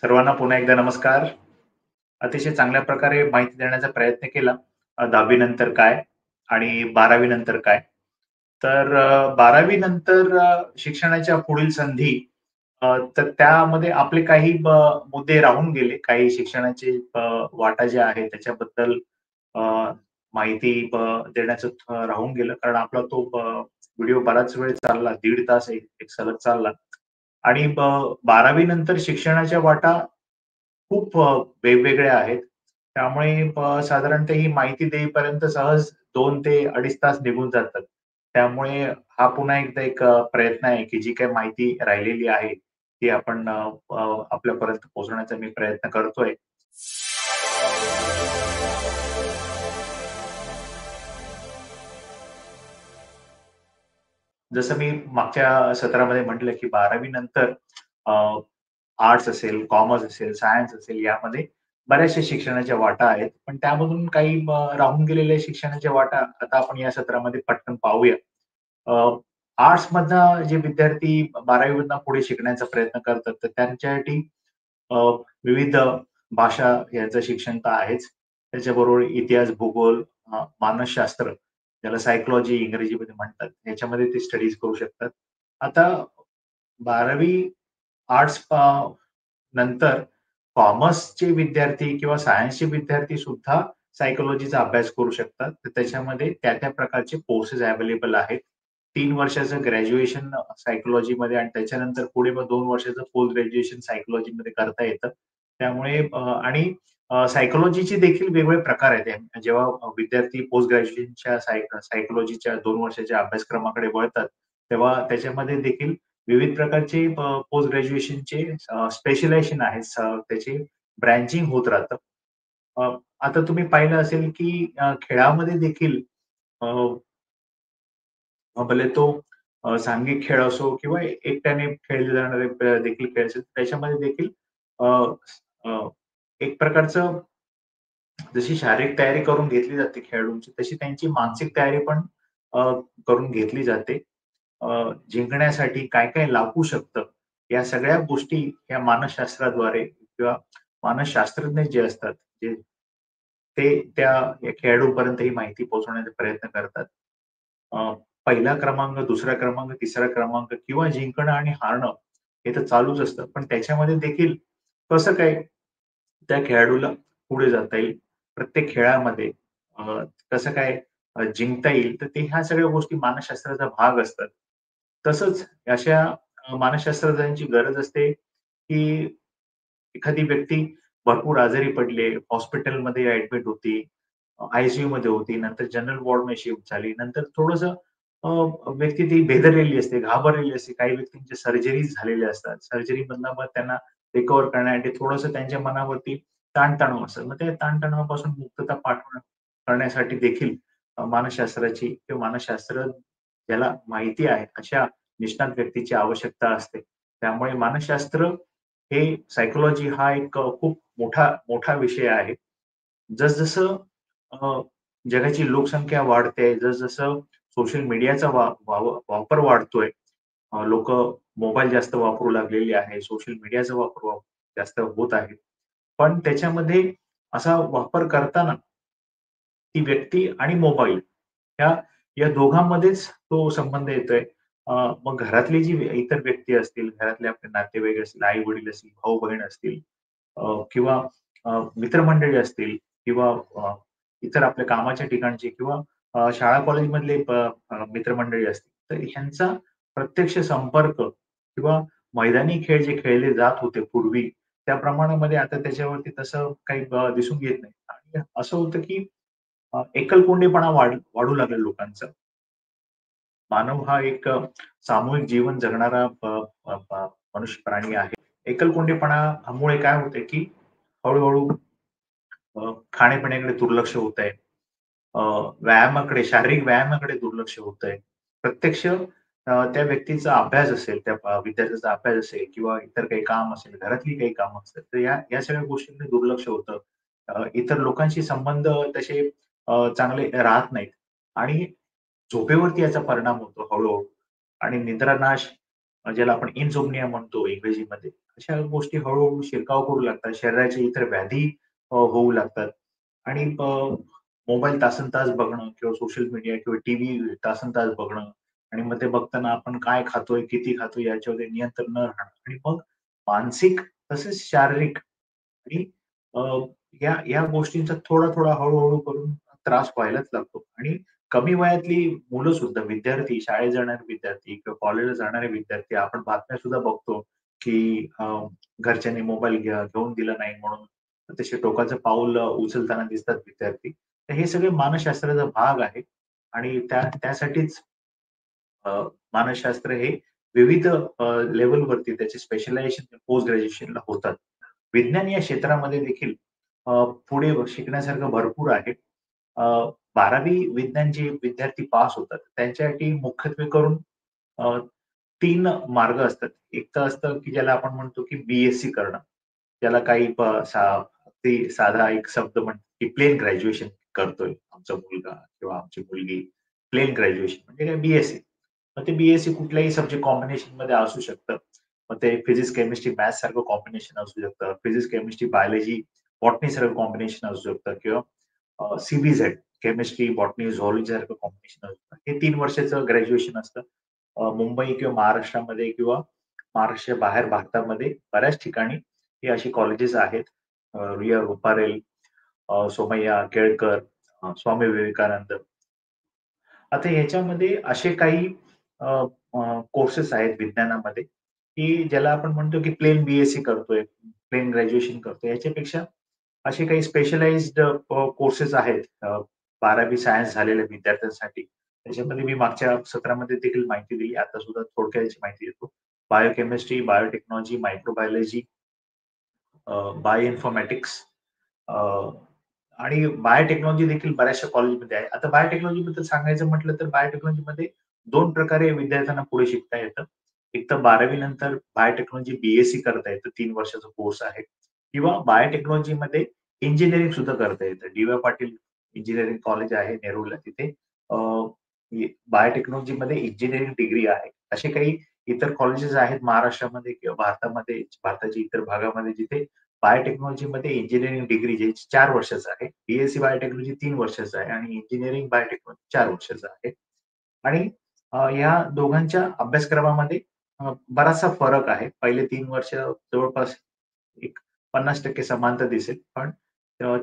सर्वांना पुन्हा एकदा नमस्कार. अतिशय चांगल्या प्रकारे माहिती देण्याचा प्रयत्न केला. 10वी नंतर काय आणि 12वी नंतर काय? तर 12वी नंतर शिक्षणाच्या पुढील संधी तर त्यामध्ये आपले काही मुद्दे राहून गेले. काही शिक्षणाचे वाटा ज्या आहेत त्याच्याबद्दल अ, माहिती देण्याचं राहून गेलं. कारण आपला तो व्हिडिओ बराच वेळ चालला. 1.5 तास एक एक सलग चालला आणि 12वी नंतर शिक्षणाच्या वाटा खूप वेगवेगळ्या आहेत. त्यामुळे साधारणतः ही माहिती देईपर्यंत सहज 2 ते 2.5 तास निघून जातात. त्यामुळे हा पुन्हा एकदा एक प्रयत्न आहे, की जी काही माहिती राहिलेली आहे, ती आपण अ, अ, आपल्यापर्यंत पोहोचवण्याचा मी प्रयत्न करतोय. जसं मी मागच्या सत्रामध्ये म्हटलं, की 12वी नंतर आर्ट्स असेल, कॉमर्स असेल, सायन्स असेल यामध्ये बऱ्याचशा शिक्षणाच्या वाटा आहेत. पण त्यामधून काही राहून गेलेल्या शिक्षणाच्या वाटा आता आपण या सत्रामध्ये पटकन पाहूया. अ, आर्ट्समधनं जे विद्यार्थी 12वी मधनं पुढे शिकण्याचा प्रयत्न करतात, तर त्यांच्यासाठी अ, विविध भाषा यांचं शिक्षण तर आहेच. त्याच्याबरोबर इतिहास, भूगोल, मानसशास्त्र ज्याला सायकॉलॉजी इंग्रजीमध्ये म्हणतात, याच्यामध्ये ते स्टडीज करू शकतात. आता 12वी आर्ट्स नंतर कॉमर्सचे विद्यार्थी किंवा सायन्सचे विद्यार्थी सुद्धा सायकॉलॉजीचा अभ्यास करू शकतात. तर त्याच्यामध्ये त्या प्रकारचे कोर्सेस अवेलेबल आहेत. 3 वर्षाचं ग्रॅज्युएशन सायकॉलॉजीमध्ये आणि त्याच्यानंतर पुढे मग 2 वर्षाचं पोस्ट ग्रॅज्युएशन सायकॉलॉजीमध्ये करता येतं. त्यामुळे आणि सायकॉलॉजीचे देखील वेगवेगळे प्रकार आहेत. जेव्हा विद्यार्थी पोस्ट ग्रॅज्युएशनच्या सायकॉलॉजीच्या 2 वर्षाच्या अभ्यासक्रमाकडे वळतात, तेव्हा त्याच्यामध्ये देखील विविध प्रकारचे पोस्ट ग्रॅज्युएशनचे स्पेशलायझेशन आहे. त्याचे ब्रँचिंग होत राहतं. अ, आता तुम्ही पाहिलं असेल की खेळामध्ये देखील अ, भले तो सांघिक खेळ असो किंवा एकट्याने खेळले जाणारे देखील खेळ असेल, त्याच्यामध्ये देखील अ, अ, एक प्रकारचं जशी शारीरिक तयारी करून घेतली जाते खेळाडूंची, तशी त्यांची मानसिक तयारी पण अ, करून घेतली जाते. जिंकण्यासाठी काय-काय लागू शकतं, या सगळ्या गोष्टी या मानसशास्त्राद्वारे किंवा मानसशास्त्रज्ञ जे असतात, जे ते त्या या खेळाडूपर्यंत ही माहिती पोहोचवण्याचा प्रयत्न करतात. अ, पहिला क्रमांक, दुसरा क्रमांक, तिसरा क्रमांक किंवा जिंकणं आणि हारणं हे तर चालूच असतं. पण त्याच्यामध्ये देखील कसं काय त्या खेळाडूला पुढे जाता येईल, प्रत्येक खेळामध्ये अ, कसं काय जिंकता येईल, तर ते ह्या सगळ्या गोष्टी मानसशास्त्राचा भाग असतात. तसंच अशा मानसशास्त्रज्ञांची गरज असते, की एखादी व्यक्ती भरपूर आजारी पडली, हॉस्पिटलमध्ये ॲडमिट होती, आय-सी-यूमध्ये होती, नंतर जनरल वॉर्डमध्ये शिफ्ट झाली. नंतर थोडंसं व्यक्ती ती भेदरलेली असते, घाबरलेली असते. काही व्यक्तींच्या सर्जरीज झालेल्या असतात. सर्जरीमधनं मग त्यांना रिकव्हर करण्यासाठी थोडंसं त्यांच्या मनावरती ताणतणाव असतात. मग त्या ताणतणावापासून मुक्तता करण्यासाठी देखील मानसशास्त्राची किंवा मानसशास्त्र ज्याला माहिती आहे, अशा निष्णात व्यक्तीची आवश्यकता असते. त्यामुळे मानसशास्त्र हे सायकॉलॉजी हा एक खूप मोठा मोठा विषय आहे. जसजसं अ, जगाची लोकसंख्या वाढते, जसजसं सोशल मीडियाचा वापर वाढतोय, मोबाईल जास्त वापरू लागलेले आहे, सोशल मीडियाचा वापर जास्त होत आहे. पण त्याच्यामध्ये असा वापर करताना ती व्यक्ती आणि मोबाईल या या दोघांमध्येच तो संबंध येतोय. मग घरातली जी इतर व्यक्ती असतील, घरातले आपले नातेवाईक असतील, आई-वडील असतील, भाऊ-बहीण असतील किंवा मित्रमंडळी असतील किंवा इतर आपल्या कामाच्या ठिकाणचे किंवा शाळा कॉलेजमधले मित्रमंडळी असतील. तर ह्यांचा प्रत्यक्ष संपर्क किंवा मैदानी खेळ जे खेळले जात होते पूर्वी, त्या प्रमाणामध्ये आता त्याच्यावरती तसं काही दिसून येत नाही. आणि असं होतं की एकलकोंडेपणा वाढू लागला लोकांचा. मानव हा एक सामूहिक जीवन जगणारा मनुष्य प्राणी आहे. एकलकोंडेपणामुळे काय होतंय, की हळू-हळू खाण्यापिण्याकडे दुर्लक्ष होतंय. शारीरिक व्यायामाकडे दुर्लक्ष होतंय. प्रत्यक्ष त्या व्यक्तीचा अभ्यास असेल, त्या विद्यार्थ्याचा अभ्यास असेल किंवा इतर काही काम असेल, घरातली काही कामं असतील, तर या सगळ्या गोष्टींकडे दुर्लक्ष होतं. इतर लोकांशी संबंध तसे चांगले राहत नाहीत आणि झोपेवरती याचा परिणाम होतो हळू आणि निद्रानाश ज्याला आपण इन्सोम्निया म्हणतो इंग्रजीमध्ये. अशा गोष्टी हळू-हळू शिरकाव करू लागतात. शरीराच्या इतर व्याधी होऊ लागतात आणि मोबाईल तासंतास बघणं किंवा सोशल मीडिया किंवा टीव्ही तासंतास बघणं आणि मग ते बघताना आपण काय खातोय, किती खातोय याच्यावर नियंत्रण न राहणं आणि मग मानसिक तसेच शारीरिक आणि अ, या गोष्टींचा थोडा-थोडा, हळू-हळू करून त्रास व्हायलाच लागतो आणि कमी वयातली मुलं सुद्धा विद्यार्थी, शाळेत जाणारे विद्यार्थी किंवा कॉलेजला जाणारे विद्यार्थी आपण बातम्या सुद्धा बघतो, की घरच्यांनी मोबाईल घेऊन दिला नाही म्हणून तसे टोकाचं पाऊल उचलताना दिसतात विद्यार्थी. तर हे सगळे मानसशास्त्राचा भाग आहे आणि त्यासाठीच अ, मानसशास्त्र हे विविध लेव्हलवरती त्याचे स्पेशलायझेशन पोस्ट ग्रॅज्युएशनला होतात. विज्ञान या क्षेत्रामध्ये देखील पुढे शिकण्यासारखं भरपूर आहे. अ, 12वी विज्ञान जे विद्यार्थी पास होतात, त्यांच्यासाठी मुख्यत्वे करून अ, 3 मार्ग असतात. एक तर असतं, की ज्याला आपण म्हणतो, की बी-एस-सी करणं. त्याला काही ते साधा एक शब्द म्हणतो, की प्लेन ग्रॅज्युएशन करतोय आमचा मुलगा किंवा आमची मुलगी. प्लेन ग्रॅज्युएशन म्हणजे काय बी-एस-सी. मग ते बी-एस-सी कुठल्याही सब्जेक्ट कॉम्बिनेशनमध्ये असू शकतं. मग ते फिजिक्स, केमिस्ट्री, मॅथ्स सारखं कॉम्बिनेशन असू शकतं. फिजिक्स, केमिस्ट्री, बायोलॉजी, बॉटनी सारखं कॉम्बिनेशन असू शकतं किंवा सी-बी-झेड केमिस्ट्री, बॉटनी, झूलॉजी सारखं कॉम्बिनेशन असू शकतं. हे 3 वर्षाचं ग्रॅज्युएशन असतं. मुंबई किंवा महाराष्ट्रामध्ये किंवा महाराष्ट्राच्या बाहेर भारतामध्ये बऱ्याच ठिकाणी ही अशी कॉलेजेस आहेत. रुईया रुपारेल, सोमय्या, केळकर, स्वामी विवेकानंद. आता ह्याच्यामध्ये असे काही कोर्सेस आहेत विज्ञानामध्ये, की ज्याला आपण म्हणतो की प्लेन बी-एस-सी करतोय, प्लेन ग्रॅज्युएशन करतोय. याच्यापेक्षा असे काही स्पेशलाइज्ड कोर्सेस आहेत 12वी सायन्स झालेल्या विद्यार्थ्यांसाठी. त्याच्यामध्ये मी मागच्या सत्रामध्ये देखील माहिती दिली. आता सुद्धा थोडक्यात याची माहिती देतो. Biochemistry, biotechnology, microbiology, bio informatics आणि बायोटेक्नॉलॉजी देखील बऱ्याचशा कॉलेजमध्ये आहे. आता बायोटेक्नॉलॉजीबद्दल सांगायचं म्हटलं तर बायोटेक्नॉलॉजीमध्ये 2 प्रकारे विद्यार्थ्यांना पुढे शिकता येतं. एक तर 12वी नंतर बायोटेक्नॉलॉजी बी-एस-सी करता येतं. 3 वर्षाचा कोर्स आहे किंवा बायोटेक्नॉलॉजीमध्ये इंजिनिअरिंग सुद्धा करता येतं. डी-वाय पाटील इंजिनिअरिंग कॉलेज आहे नेरूळला तिथे अ, बायोटेक्नॉलॉजीमध्ये इंजिनिअरिंग डिग्री आहे. असे काही इतर कॉलेजेस आहेत महाराष्ट्रामध्ये किंवा भारताच्या इतर भागामध्ये जिथे बायोटेक्नॉलॉजीमध्ये इंजिनिअरिंग डिग्री जे 4 वर्षाचं आहे. बी-एस-सी बायोटेक्नॉलॉजी 3 वर्षाचं आहे आणि इंजिनिअरिंग बायोटेक्नॉलॉजी 4 वर्षाचं आहे. आणि या दोघांच्या अभ्यासक्रमामध्ये बराचसा फरक आहे. पहिले 3 वर्ष जवळपास एक 50% समानता दिसेल. पण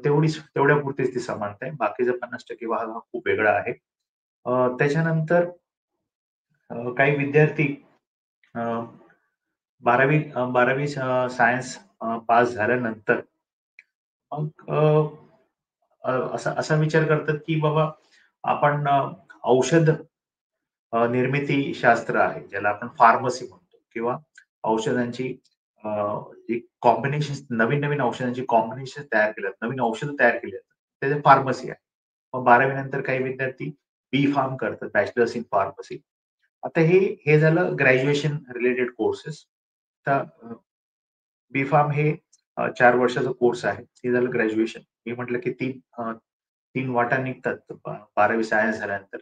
तेवढ्यापुरतीच ती समानता आहे. बाकीचा 50% भाग हा खूप वेगळा आहे. त्याच्यानंतर काही विद्यार्थी अ, 12वी सायन्स पास झाल्यानंतर मग असा असा विचार करतात, की बाबा आपण औषध निर्मिती शास्त्र आहे, ज्याला आपण फार्मसी म्हणतो किंवा औषधांची अ, एक कॉम्बिनेशन नवीन-नवीन औषधांची कॉम्बिनेशन तयार केल्यात, नवीन औषधं तयार केली जातात. त्याचे फार्मसी आहे. मग 12वी नंतर काही विद्यार्थी बी-फार्म करतात, बॅचलर्स इन फार्मसी. आता हे झालं ग्रॅज्युएशन रिलेटेड कोर्सेस. आता बी-फार्म हे 4 वर्षाचा कोर्स आहे. हे झालं ग्रॅज्युएशन. मी म्हटलं की 3 वाटा निघतात 12वी सायन्स झाल्यानंतर.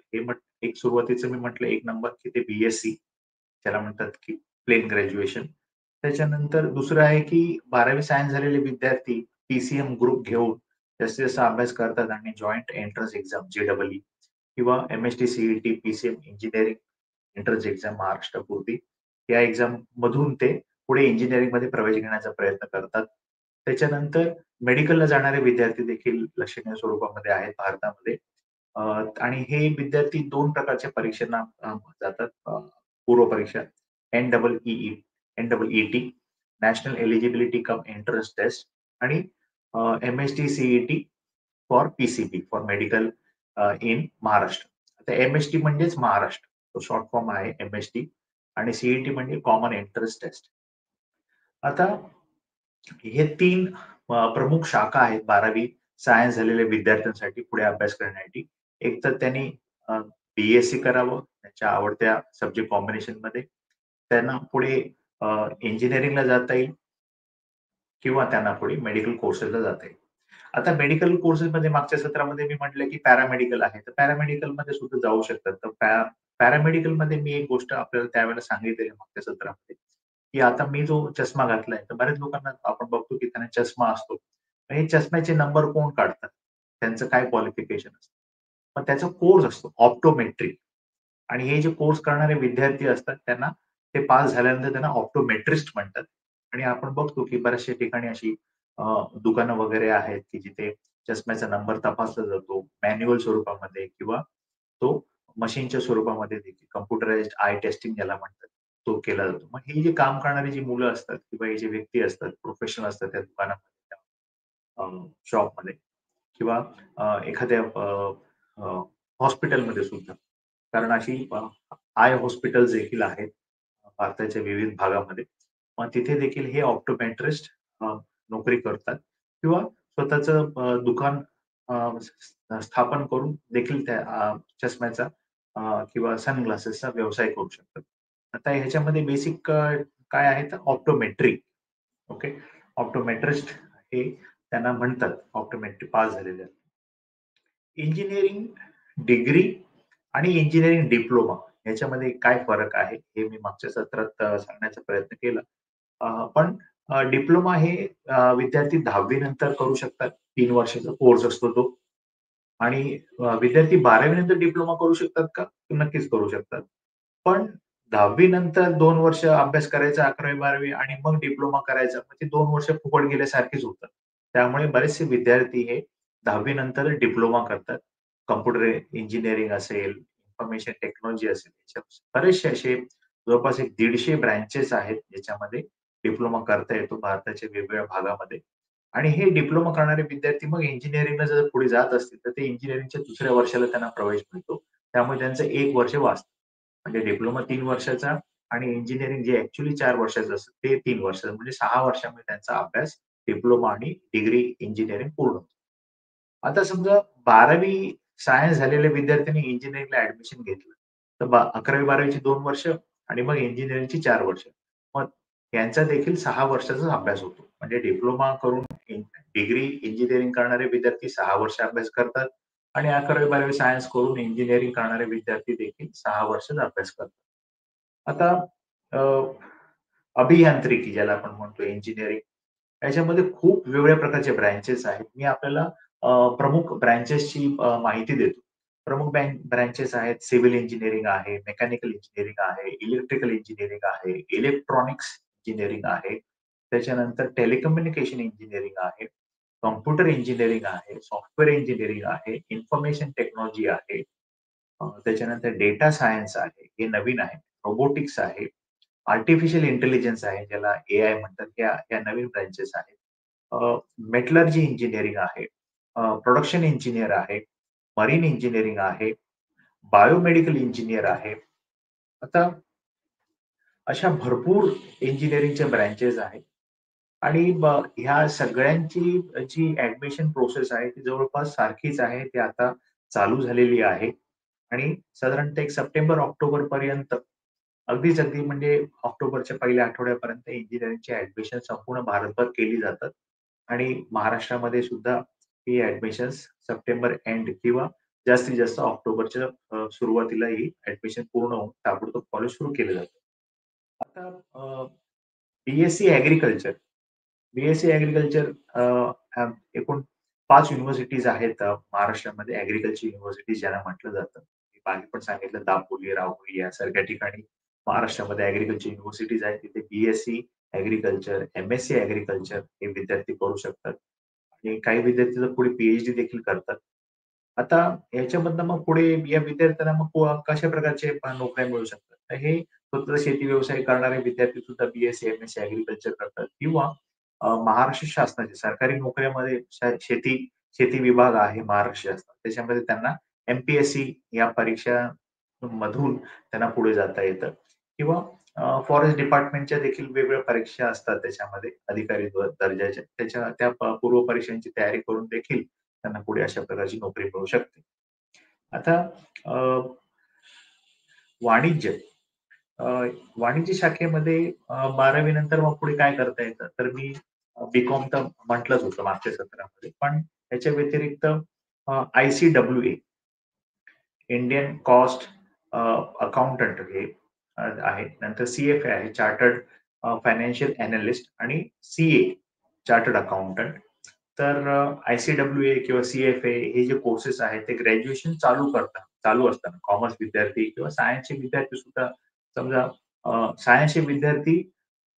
एक सुरुवातीचं मी म्हटलं एक नंबर की ते बी-एस-सी त्याला म्हणतात की प्लेन ग्रॅज्युएशन. त्याच्यानंतर दुसरं आहे की 12वी सायन्स झालेले विद्यार्थी पी-सी-एम ग्रुप घेऊन जास्तीत जास्त अभ्यास करतात आणि जॉइंट एंट्रन्स एक्झाम जे-ई-ई किंवा MHT, CET, PCM engineering entrance exam महाराष्ट्रापुरती. या एक्झाम मधून ते पुढे इंजिनिअरिंगमध्ये प्रवेश घेण्याचा प्रयत्न करतात. त्याच्यानंतर मेडिकलला जाणारे विद्यार्थी देखील लक्षणीय स्वरूपामध्ये आहेत भारतामध्ये. अ, आणि हे विद्यार्थी 2 प्रकारच्या परीक्षांना जातात. पूर्व परीक्षा N double E E, N double E T national eligibility cum entrance test आणि MHT, CET for PCB for medical in Maharashtra. आता एम-एस-टी म्हणजेच महाराष्ट्र. तो शॉर्ट फॉर्म आहे एम-एस-टी आणि सी-ई-टी म्हणजे कॉमन एंट्रन्स टेस्ट. आता हे 3 प्रमुख शाखा आहेत 12वी सायन्स झालेल्या विद्यार्थ्यांसाठी पुढे अभ्यास करण्यासाठी. एक तर त्यांनी बी-एस-सी करावं त्यांच्या आवडत्या सब्जेक्ट कॉम्बिनेशनमध्ये. त्यांना पुढे इंजिनिअरिंगला जाता येईल किंवा त्यांना पुढे मेडिकल कोर्सेसला जाता येईल. आता मेडिकल कोर्सेसमध्ये मागच्या सत्रामध्ये मी म्हटलं की पॅरामेडिकल आहे. तर पॅरामेडिकलमध्ये सुद्धा जाऊ शकतात. तर पॅरामेडिकलमध्ये मी एक गोष्ट आपल्याला त्यावेळेला सांगितलेली मागच्या सत्रामध्ये, की आता मी जो चष्मा घातलाय, तर बऱ्याच लोकांना आपण बघतो की त्यांना चष्मा असतो. हे चष्म्याचे नंबर कोण काढतात? त्यांचं काय क्वालिफिकेशन असतं? मग त्याचा कोर्स असतो ऑप्टोमेट्री. आणि हे जे कोर्स करणारे विद्यार्थी असतात त्यांना ते पास झाल्यानंतर त्यांना ऑप्टोमेट्रिस्ट म्हणतात. आणि आपण बघतो की बऱ्याचशा ठिकाणी अशी दुकानं वगैरे आहेत की जिथे चष्म्याचा नंबर तपासला जातो मॅन्युअल स्वरूपामध्ये किंवा तो मशीनच्या स्वरूपामध्ये देखील कॉम्प्युटराइज्ड आय टेस्टिंग ज्याला म्हणतात, तो केला जातो. मग ही जी काम करणारी जी मुलं असतात किंवा हे जे व्यक्ती असतात, प्रोफेशनल असतात त्या दुकानामध्ये, शॉपमध्ये किंवा एखाद्या हॉस्पिटलमध्ये सुद्धा. कारण अशी आय हॉस्पिटल्स देखील आहेत भारताच्या विविध भागामध्ये. मग तिथे देखील हे ऑप्टोमेट्रिस्ट नोकरी करतात किंवा स्वतःचं दुकान स्थापन करून देखील त्या चष्म्याचा किंवा सनग्लासेसचा व्यवसाय करू शकतात. आता ह्याच्यामध्ये बेसिक काय आहे तर ऑप्टोमेट्री. ओके. ऑप्टोमेट्रिस्ट हे त्यांना म्हणतात, ऑप्टोमेट्री पास झालेले. इंजिनिअरिंग डिग्री आणि इंजिनिअरिंग डिप्लोमा याच्यामध्ये काय फरक आहे, हे मी मागच्या सत्रात सांगण्याचा प्रयत्न केला. पण डिप्लोमा हे विद्यार्थी 10वी नंतर करू शकतात. 3 वर्षाचा कोर्स असतो तो. आणि विद्यार्थी 12वी नंतर डिप्लोमा करू शकतात का? नक्कीच करू शकतात. पण 10वी नंतर 2 वर्ष अभ्यास करायचा 11वी-12वी आणि मग डिप्लोमा करायचा. मग ते 2 वर्ष फुकट गेल्यासारखेच होतात. त्यामुळे बरेचसे विद्यार्थी हे 10वी नंतर डिप्लोमा करतात. कॉम्प्युटर इंजिनिअरिंग असेल, इन्फॉर्मेशन टेक्नॉलॉजी असेल, बरेचसे असे जवळपास एक 150 ब्रँचेस आहेत ज्याच्यामध्ये डिप्लोमा करता येतो भारताच्या वेगवेगळ्या भागामध्ये. आणि हे डिप्लोमा करणारे विद्यार्थी मग इंजिनिअरिंगला जर पुढे जात असतील, तर ते इंजिनिअरिंगच्या दुसऱ्या वर्षाला त्यांना प्रवेश मिळतो. त्यामुळे त्यांचं 1 वर्ष वाचतं. म्हणजे डिप्लोमा 3 वर्षाचा आणि इंजिनिअरिंग जे ॲक्चुअली 4 वर्षाचं असतं, ते 3 वर्षाचं. म्हणजे 6 वर्षामध्ये त्यांचा अभ्यास, डिप्लोमा आणि डिग्री इंजिनिअरिंग पूर्ण होतं. आता समजा 12वी सायन्स झालेल्या विद्यार्थ्यांनी इंजिनिअरिंगला ॲडमिशन घेतलं. तर 11वी-12वीची 2 वर्ष आणि मग इंजिनिअरिंगची 4 वर्ष. मग यांचा देखील 6 वर्षाचा अभ्यास होतो. म्हणजे डिप्लोमा करून डिग्री इंजिनिअरिंग करणारे विद्यार्थी 6 वर्ष अभ्यास करतात आणि 11वी-12वी सायन्स करून इंजिनिअरिंग करणारे विद्यार्थी देखील 6 वर्षाचा अभ्यास करतात. आता अ, अभियांत्रिकी ज्याला आपण म्हणतो इंजिनिअरिंग, याच्यामध्ये खूप वेगवेगळ्या प्रकारचे ब्रँचेस आहेत. मी आपल्याला प्रमुख ब्रँचेसची माहिती देतो. प्रमुख ब्रँचेस आहेत सिव्हिल इंजिनिअरिंग आहे, मेकॅनिकल इंजिनिअरिंग आहे, इलेक्ट्रिकल इंजिनिअरिंग आहे, इलेक्ट्रॉनिक्स इंजिनिअरिंग आहे. त्याच्यानंतर टेलिकम्युनिकेशन इंजिनिअरिंग आहे, कॉम्प्युटर इंजिनिअरिंग आहे, सॉफ्टवेअर इंजिनिअरिंग आहे, इन्फॉर्मेशन टेक्नॉलॉजी आहे. त्याच्यानंतर डेटा सायन्स आहे, हे नवीन आहे. रोबोटिक्स आहे, आर्टिफिशियल इंटेलिजन्स आहे, ज्याला एआय म्हणतात. या नवीन ब्रँचेस आहेत. मेटलर्जी इंजिनिअरिंग आहे, प्रोडक्शन इंजिनिअर आहे, मरीन इंजिनिअरिंग आहे, बायोमेडिकल इंजिनिअर आहे. आता अशा भरपूर इंजिनिअरिंगच्या ब्रँचेस आहेत आणि ह्या सगळ्यांची जी ॲडमिशन प्रोसेस आहे ती जवळपास सारखीच आहे. ती आता चालू झालेली आहे आणि साधारणतः एक सप्टेंबर-ऑक्टोबर पर्यंत अगदी म्हणजे ऑक्टोबरच्या पहिल्या आठवड्यापर्यंत इंजिनिअरिंगची ॲडमिशन संपूर्ण भारतभर केली जातात आणि महाराष्ट्रामध्ये सुद्धा ही ॲडमिशन्स सप्टेंबर एंड किंवा जास्तीत जास्त ऑक्टोबरच्या सुरुवातीला ही ॲडमिशन पूर्ण होऊन ताबडतोब कॉलेज सुरू केलं जातं. आता बी-एससी ॲग्रीकल्चर. बी-एससी ॲग्रीकल्चर एकूण 5 युनिव्हर्सिटीज आहेत महाराष्ट्रामध्ये ॲग्रीकल्चर युनिव्हर्सिटीज ज्यांना म्हटलं जातं. मी मागे पण सांगितलं दापोली, राहुरी यासारख्या ठिकाणी महाराष्ट्रामध्ये ॲग्रीकल्चर युनिव्हर्सिटीज आहेत. तिथे बी-एससी ॲग्रीकल्चर, एम-एससी ॲग्रीकल्चर हे विद्यार्थी करू शकतात आणि काही विद्यार्थी तर पुढे पी-एच-डी देखील करतात. आता ह्याच्यामधनं मग पुढे या विद्यार्थ्यांना मग कशा प्रकारचे नोकऱ्या मिळू शकतात? तर हे स्वतः शेती व्यवसाय करणारे विद्यार्थी सुद्धा बी-एससी, एम-एससी ॲग्रीकल्चर करतात किंवा महाराष्ट्र शासनाच्या सरकारी नोकऱ्यामध्ये शेती शेती विभाग आहे महाराष्ट्र शासनात. त्याच्यामध्ये त्यांना एम-पी-एस-सी या परीक्षा मधून त्यांना पुढे जाता येतं किंवा फॉरेस्ट डिपार्टमेंटच्या देखील वेगवेगळ्या परीक्षा असतात त्याच्यामध्ये अधिकारी दर्जाच्या. त्या पूर्व परीक्षांची तयारी करून देखील त्यांना पुढे अशा प्रकारची नोकरी मिळू शकते. आता अ, वाणिज्य अ, वाणिज्य शाखेमध्ये 12वी नंतर मग पुढे काय करता येतं? तर मी बी-कॉम तर म्हटलंच होतं मागच्या सत्रामध्ये. पण याच्या व्यतिरिक्त आय-सी-डब्ल्यू-ए इंडियन कॉस्ट अकाउंटंट हे आहे. नंतर सी-एफ-ए आहे, चार्टर्ड फायनान्शियल एनालिस्ट आणि सी-ए, चार्टर्ड अकाउंटंट. तर आय-सी-डब्ल्यू-ए किंवा सी-एफ-ए हे जे कोर्सेस आहेत ते ग्रॅज्युएशन चालू असताना कॉमर्स विद्यार्थी किंवा सायन्सचे विद्यार्थी सुद्धा समजा सायन्सचे विद्यार्थी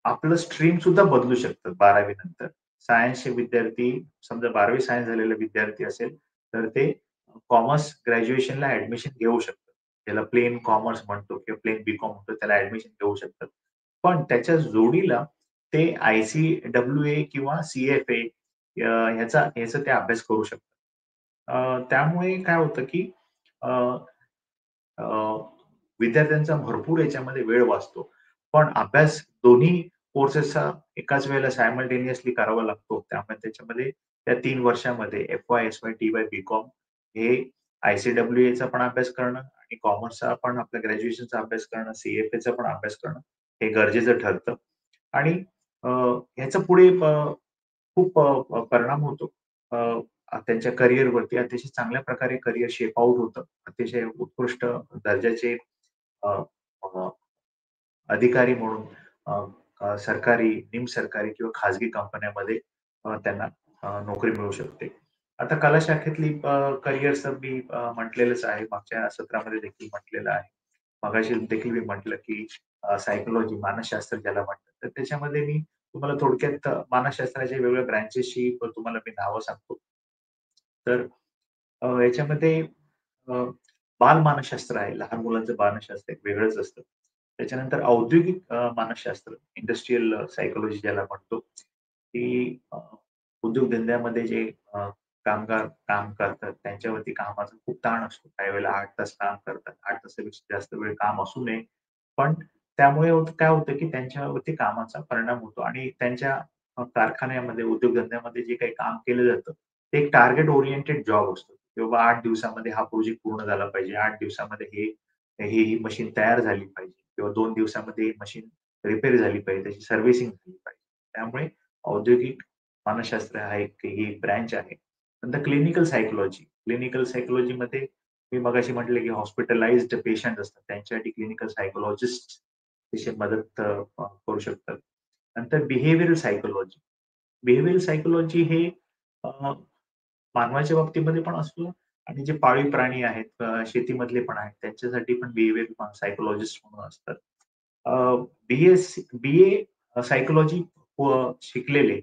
आपलं स्ट्रीम सुद्धा बदलू शकतात 12वी नंतर. सायन्सचे विद्यार्थी समजा 12वी सायन्स झालेला विद्यार्थी असेल, तर ते कॉमर्स ग्रॅज्युएशनला ॲडमिशन घेऊ शकतात. त्याला प्लेन कॉमर्स म्हणतो किंवा प्लेन बी-कॉम म्हणतो त्याला ॲडमिशन घेऊ शकतात. पण त्याच्या जोडीला ते आय-सी-डब्ल्यू-ए किंवा सी-एफ-ए ह्याचा ते अभ्यास करू शकतात. त्यामुळे काय होतं की अ, अ, विद्यार्थ्यांचा भरपूर याच्यामध्ये वेळ वाचतो. पण अभ्यास दोन्ही कोर्सेसचा एकाच वेळेला सायमल्टेनियसली करावा लागतो. त्यामुळे त्याच्यामध्ये त्या 3 वर्षामध्ये एफ-वाय, एस-वाय, टी-वाय, बी-कॉम हे आय-सी-डब्ल्यू-एचा पण अभ्यास करणं आणि कॉमर्सचा पण आपल्या ग्रॅज्युएशनचा अभ्यास करणं, सी-एफ-एचा पण अभ्यास करणं हे गरजेचं ठरतं. आणि ह्याचा पुढे खूप परिणाम होतो. त्यांच्या करिअरवरती अतिशय चांगल्या प्रकारे करिअर शेप आउट होतं. अतिशय उत्कृष्ट दर्जाचे अ, अ, अधिकारी म्हणून अ, अ, सरकारी, निमसरकारी किंवा खाजगी कंपन्यांमध्ये त्यांना नोकरी मिळू शकते. आता कला शाखेतली करिअरचं मी म्हटलेलंच आहे. मागच्या सत्रामध्ये देखील म्हटलेलं आहे. मगाशी देखील मी म्हटलं, की सायकॉलॉजी मानसशास्त्र ज्याला म्हणतात. तर त्याच्यामध्ये मी तुम्हाला थोडक्यात मानसशास्त्राच्या वेगवेगळ्या ब्रांचेसची तुम्हाला मी नावं सांगतो. तर याच्यामध्ये अ, बालमानसशास्त्र आहे. लहान मुलांचं मानसशास्त्र एक वेगळंच असतं. त्याच्यानंतर औद्योगिक मानसशास्त्र, इंडस्ट्रियल सायकॉलॉजी ज्याला म्हणतो, की उद्योगधंद्यामध्ये जे कामगार काम करतात, त्यांच्यावरती कामाचा खूप ताण असतो. काही वेळेला 8 तास काम करतात. 8 तासापेक्षा जास्त वेळ काम असू नये. पण त्यामुळे काय होतं, की त्यांच्यावरती कामाचा परिणाम होतो आणि त्यांच्या कारखान्यामध्ये, उद्योगधंद्यामध्ये जे काही काम केलं जातं, ते एक टार्गेट ओरिएंटेड जॉब असतो. की बाबा 8 दिवसामध्ये हा प्रोजेक्ट पूर्ण झाला पाहिजे. 8 दिवसामध्ये ही मशीन तयार झाली पाहिजे किंवा 2 दिवसामध्ये ही मशीन रिपेअर झाली पाहिजे, त्याची सर्व्हिसिंग झाली पाहिजे. त्यामुळे औद्योगिक मानसशास्त्र हा ही एक ब्रँच आहे. नंतर क्लिनिकल सायकॉलॉजी. क्लिनिकल सायकॉलॉजीमध्ये मी मगाशी म्हटलं, की हॉस्पिटलाइज्ड पेशंट असतात. त्यांच्यासाठी क्लिनिकल सायकॉलॉजिस्ट अतिशय मदत करू शकतात. नंतर बिहेवियरल सायकॉलॉजी. बिहेवियरल सायकॉलॉजी हे अ, मानवाच्या बाबतीमध्ये पण असतो आणि जे पाळीव प्राणी आहेत, शेतीमधले पण आहेत, त्यांच्यासाठी पण बिहेवियर सायकॉलॉजिस्ट म्हणून असतात. अ, बी-ए सायकॉलॉजी शिकलेले,